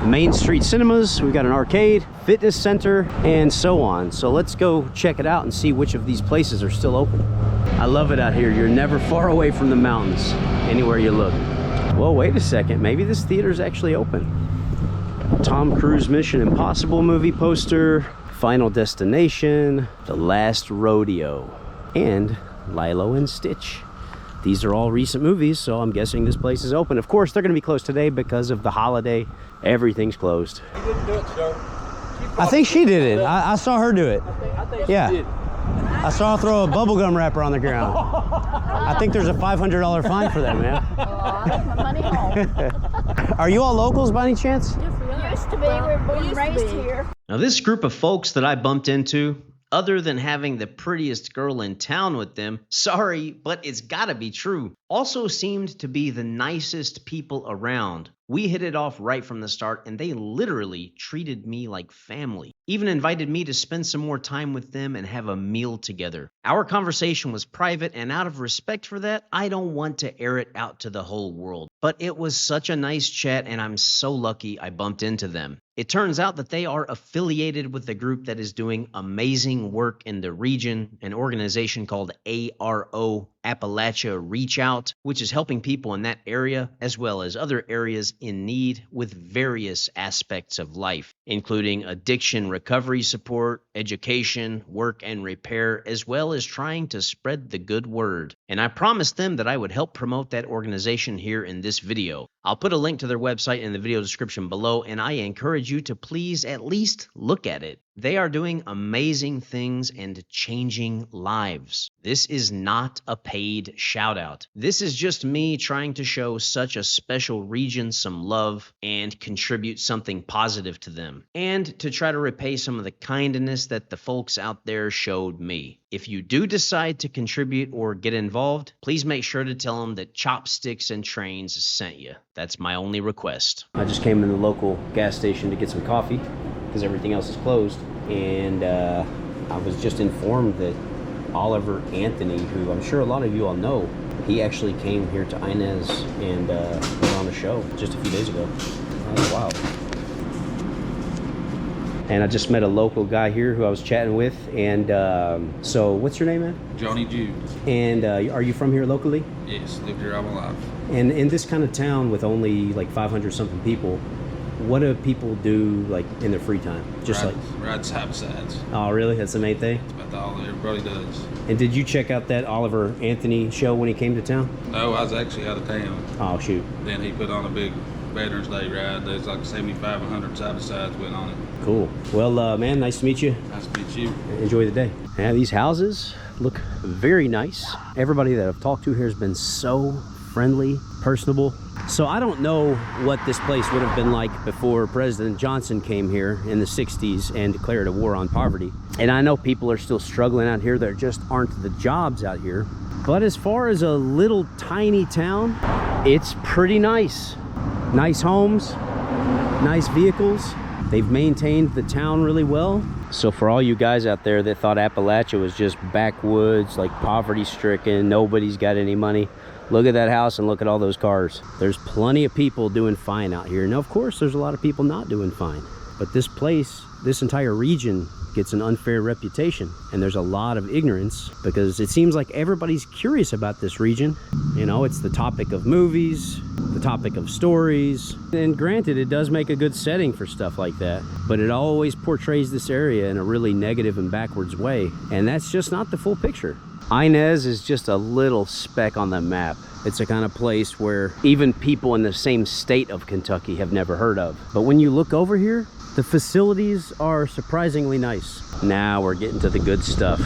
Main Street Cinemas, we've got an arcade, fitness center, and so on. So let's go check it out and see which of these places are still open. I love it out here. You're never far away from the mountains, anywhere you look. Well, wait a second. Maybe this theater's actually open. Tom Cruise Mission Impossible movie poster, Final Destination, The Last Rodeo, and Lilo and Stitch. These are all recent movies, so I'm guessing this place is open. Of course, they're going to be closed today because of the holiday. Everything's closed. You didn't do it, sir. I think she did it. I saw her do it. I think Yeah. she did. I saw her throw a bubblegum wrapper on the ground. I think there's a $500 fine for that, man. That's my money home. Are you all locals by any chance? Yes, used to be. We were born and raised here. Now, this group of folks that I bumped into, other than having the prettiest girl in town with them, sorry, but it's gotta be true, also seemed to be the nicest people around. We hit it off right from the start, and they literally treated me like family. Even invited me to spend some more time with them and have a meal together. Our conversation was private, and out of respect for that, I don't want to air it out to the whole world. But it was such a nice chat, and I'm so lucky I bumped into them. It turns out that they are affiliated with a group that is doing amazing work in the region, an organization called ARO, Appalachia Reachout, which is helping people in that area as well as other areas in need with various aspects of life, including addiction recovery support, education, work and repair, as well as trying to spread the good word. And I promised them that I would help promote that organization here in this video. I'll put a link to their website in the video description below, and I encourage you to please at least look at it. They are doing amazing things and changing lives. This is not a paid shout out. This is just me trying to show such a special region some love and contribute something positive to them, and to try to repay some of the kindness that the folks out there showed me. If you do decide to contribute or get involved, please make sure to tell them that Chopsticks and Trains sent you. That's my only request. I just came in the local gas station to get some coffee because everything else is closed, and I was just informed that Oliver Anthony, who I'm sure a lot of you all know, he actually came here to Inez and put on a show just a few days ago. Oh, wow. And I just met a local guy here who I was chatting with, and so what's your name, man? Johnny Jude. And are you from here locally? Yes, lived here all my life. And in this kind of town with only like 500 something people, what do people do like in their free time? Just ride side by sides. Oh, really? That's the main thing? That's about all everybody does. And did you check out that Oliver Anthony show when he came to town? No, I was actually out of town. Oh, shoot. Then he put on a big Veterans Day ride. There's like 75 and 100 side by sides went on it. Cool. Well, man, nice to meet you. Nice to meet you. Enjoy the day. Yeah, these houses look very nice. Everybody that I've talked to here has been so friendly, personable. So I don't know what this place would have been like before President Johnson came here in the 60s and declared a war on poverty. And I know people are still struggling out here. There just aren't the jobs out here. But as far as a little tiny town, it's pretty nice. Nice homes, nice vehicles. They've maintained the town really well. So for all you guys out there that thought Appalachia was just backwoods, like poverty-stricken, nobody's got any money, look at that house and look at all those cars. There's plenty of people doing fine out here. Now, of course, there's a lot of people not doing fine. But this place, this entire region gets an unfair reputation. And there's a lot of ignorance because it seems like everybody's curious about this region. You know, it's the topic of movies, the topic of stories. And granted, it does make a good setting for stuff like that. But it always portrays this area in a really negative and backwards way. And that's just not the full picture. Inez is just a little speck on the map. It's the kind of place where even people in the same state of Kentucky have never heard of. But when you look over here, the facilities are surprisingly nice. Now we're getting to the good stuff.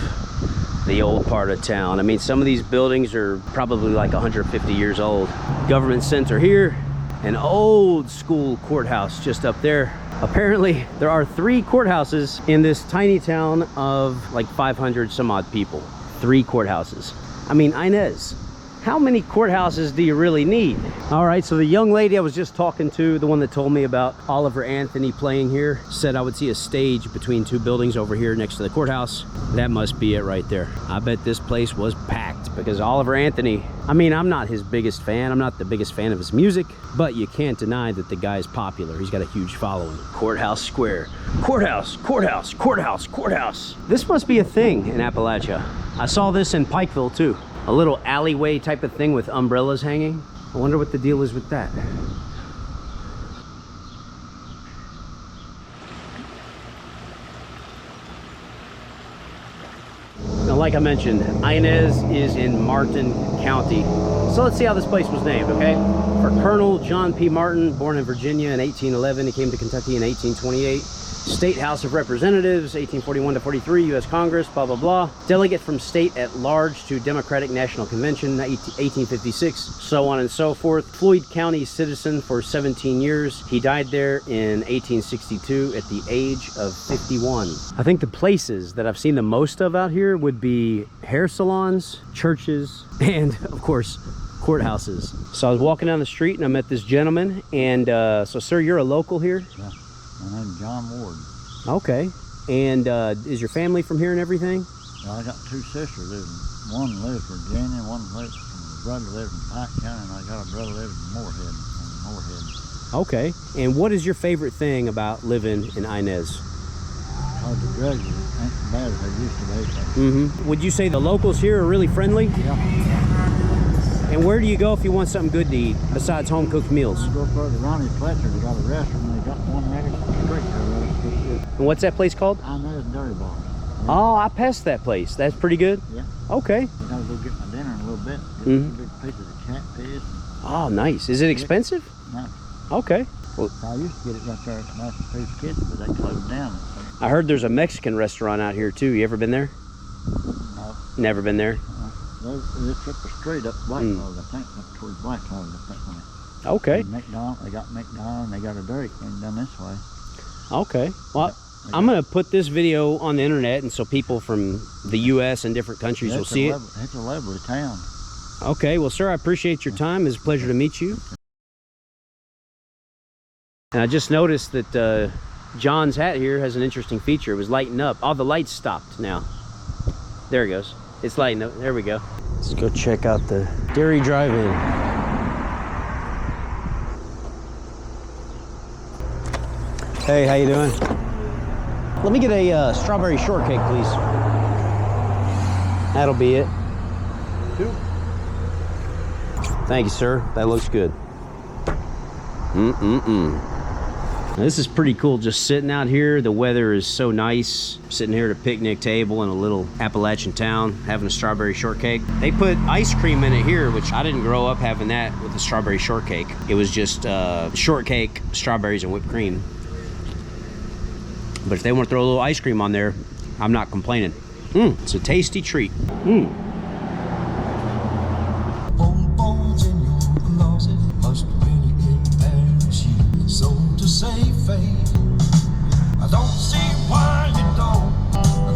The old part of town. I mean, some of these buildings are probably like 150 years old. Government center here, an old school courthouse just up there. Apparently, there are 3 courthouses in this tiny town of like 500 some odd people. 3 courthouses. I mean, Inez, how many courthouses do you really need? All right, so the young lady I was just talking to, the one that told me about Oliver Anthony playing here, said I would see a stage between 2 buildings over here next to the courthouse. That must be it right there. I bet this place was packed because Oliver Anthony, I mean, I'm not his biggest fan. I'm not the biggest fan of his music, but you can't deny that the guy's popular. He's got a huge following. Courthouse Square. Courthouse, courthouse, courthouse, courthouse. This must be a thing in Appalachia. I saw this in Pikeville too. A little alleyway type of thing with umbrellas hanging. I wonder what the deal is with that. Now, like I mentioned, Inez is in Martin County. So let's see how this place was named, okay? For Colonel John P. Martin, born in Virginia in 1811. He came to Kentucky in 1828. State House of Representatives, 1841 to 43, U.S. Congress, blah, blah, blah. Delegate from state at large to Democratic National Convention, 1856, so on and so forth. Floyd County citizen for 17 years. He died there in 1862 at the age of 51. I think the places that I've seen the most of out here would be hair salons, churches, and of course, courthouses. So I was walking down the street and I met this gentleman, and so sir, you're a local here? Yeah, my name's John Ward. Okay. And is your family from here and everything? Well, I got two sisters. One lives in Virginia, one lives, my brother lives in Pike County, and I got a brother lives in Moorhead. Okay. And what is your favorite thing about living in Inez? Because the drugs ain't as bad as they used to be. Would you say the locals here are really friendly? Yeah. And where do you go if you want something good to eat besides home cooked meals? I go for the Ronnie Fletcher. They got a restaurant. They got one right across the street there. And what's that place called? Inez Dirty Bar. Oh, I passed that place. That's pretty good? Yeah. Okay. I gotta go get my dinner in a little bit. Get some big pieces of catfish. Oh, nice. Is it expensive? No. Okay. Well, I used to get it right there at Masterpiece Kitchen, but they closed down. I heard there's a Mexican restaurant out here too. You ever been there? No. Never been there? It's up the street up Black Hog, I think, up towards Black Hog, I think. Okay. And they got McDonald's, and they got a Dairy Queen down this way. Okay. Well, I'm going to put this video on the internet, and so people from the U.S. and different countries will see it. It's a lovely town. Okay. Well, sir, I appreciate your time. It's a pleasure to meet you. And I just noticed that John's hat here has an interesting feature. It was lighting up. All the lights stopped now. There it goes. It's lighting up. There we go. Let's go check out the Dairy Drive-In. Hey, how you doing? Let me get a strawberry shortcake, please. That'll be it. Thank you, sir. That looks good. Now, this is pretty cool, just sitting out here. The weather is so nice. Sitting here at a picnic table in a little Appalachian town, having a strawberry shortcake. They put ice cream in it here, which I didn't grow up having that with a strawberry shortcake. It was just shortcake, strawberries, and whipped cream. But if they want to throw a little ice cream on there, I'm not complaining. It's a tasty treat. I don't see why you don't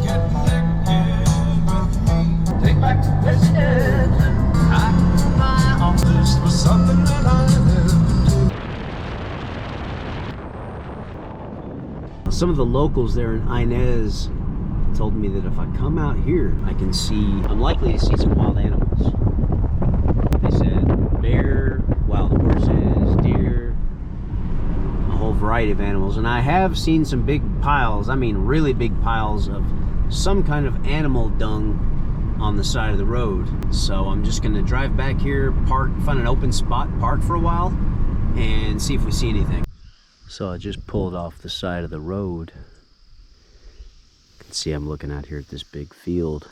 get naked with me. Take back the business. I on this was something that I never do. Some of the locals there in Inez told me that if I come out here, I'm likely to see some wild animals. They said bear, wild horses, deer, a whole variety of animals. And I have seen some big piles, I mean really big piles of some kind of animal dung on the side of the road. So I'm just gonna drive back here, park, find an open spot, park for a while, and see if we see anything. So I just pulled off the side of the road. You can see I'm looking out here at this big field.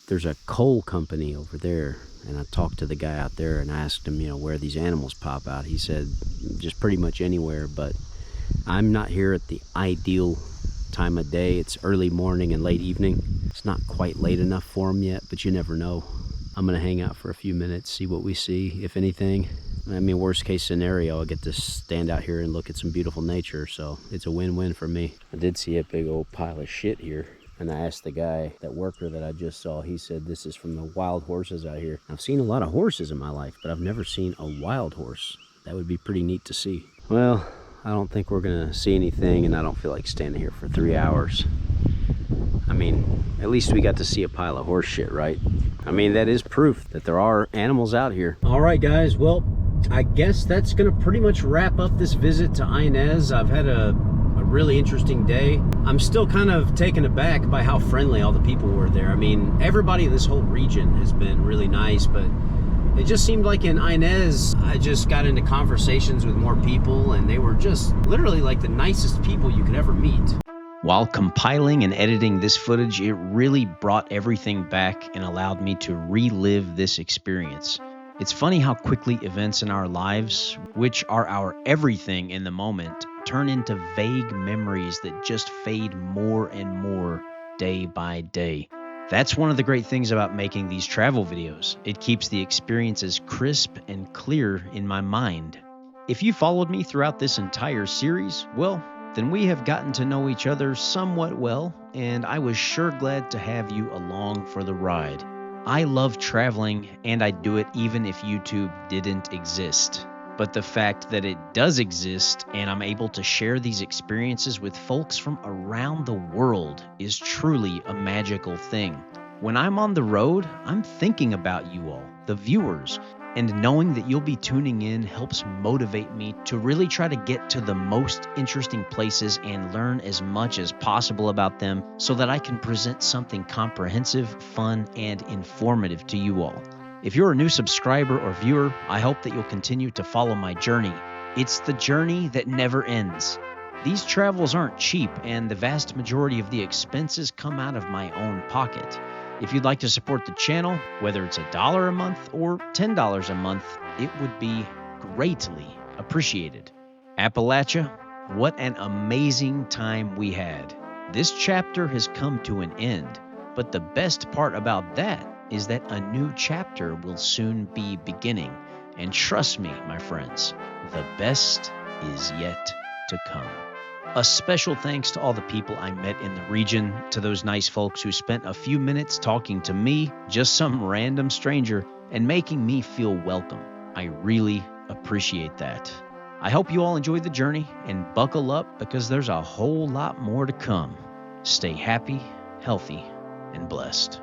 There's a coal company over there, and I talked to the guy out there and asked him, where these animals pop out. He said just pretty much anywhere, but I'm not here at the ideal time of day. It's early morning and late evening. It's not quite late enough for them yet, but you never know. I'm gonna hang out for a few minutes, see what we see, if anything. I mean, worst case scenario, I'll get to stand out here and look at some beautiful nature, so it's a win-win for me. I did see a big old pile of shit here, and I asked the guy, that worker that I just saw, he said this is from the wild horses out here. I've seen a lot of horses in my life, but I've never seen a wild horse. That would be pretty neat to see. Well, I don't think we're gonna see anything, and I don't feel like standing here for 3 hours. I mean, at least we got to see a pile of horse shit, right? I mean, that is proof that there are animals out here. All right, guys, well, I guess that's gonna pretty much wrap up this visit to Inez. I've had a really interesting day. I'm still kind of taken aback by how friendly all the people were there. I mean, everybody in this whole region has been really nice, but it just seemed like in Inez, I just got into conversations with more people, and they were just literally like the nicest people you could ever meet. While compiling and editing this footage, it really brought everything back and allowed me to relive this experience. It's funny how quickly events in our lives, which are our everything in the moment, turn into vague memories that just fade more and more day by day. That's one of the great things about making these travel videos. It keeps the experiences crisp and clear in my mind. If you followed me throughout this entire series, well, then we have gotten to know each other somewhat well, and I was sure glad to have you along for the ride. I love traveling, and I'd do it even if YouTube didn't exist. But the fact that it does exist and I'm able to share these experiences with folks from around the world is truly a magical thing. When I'm on the road, I'm thinking about you all, the viewers, and knowing that you'll be tuning in helps motivate me to really try to get to the most interesting places and learn as much as possible about them so that I can present something comprehensive, fun, and informative to you all. If you're a new subscriber or viewer, I hope that you'll continue to follow my journey. It's the journey that never ends. These travels aren't cheap, and the vast majority of the expenses come out of my own pocket. If you'd like to support the channel, whether it's $1 a month or $10 a month, it would be greatly appreciated. Appalachia, what an amazing time we had. This chapter has come to an end, but the best part about that is that a new chapter will soon be beginning. And trust me, my friends, the best is yet to come. A special thanks to all the people I met in the region, to those nice folks who spent a few minutes talking to me, just some random stranger, and making me feel welcome. I really appreciate that. I hope you all enjoyed the journey and buckle up because there's a whole lot more to come. Stay happy, healthy, and blessed.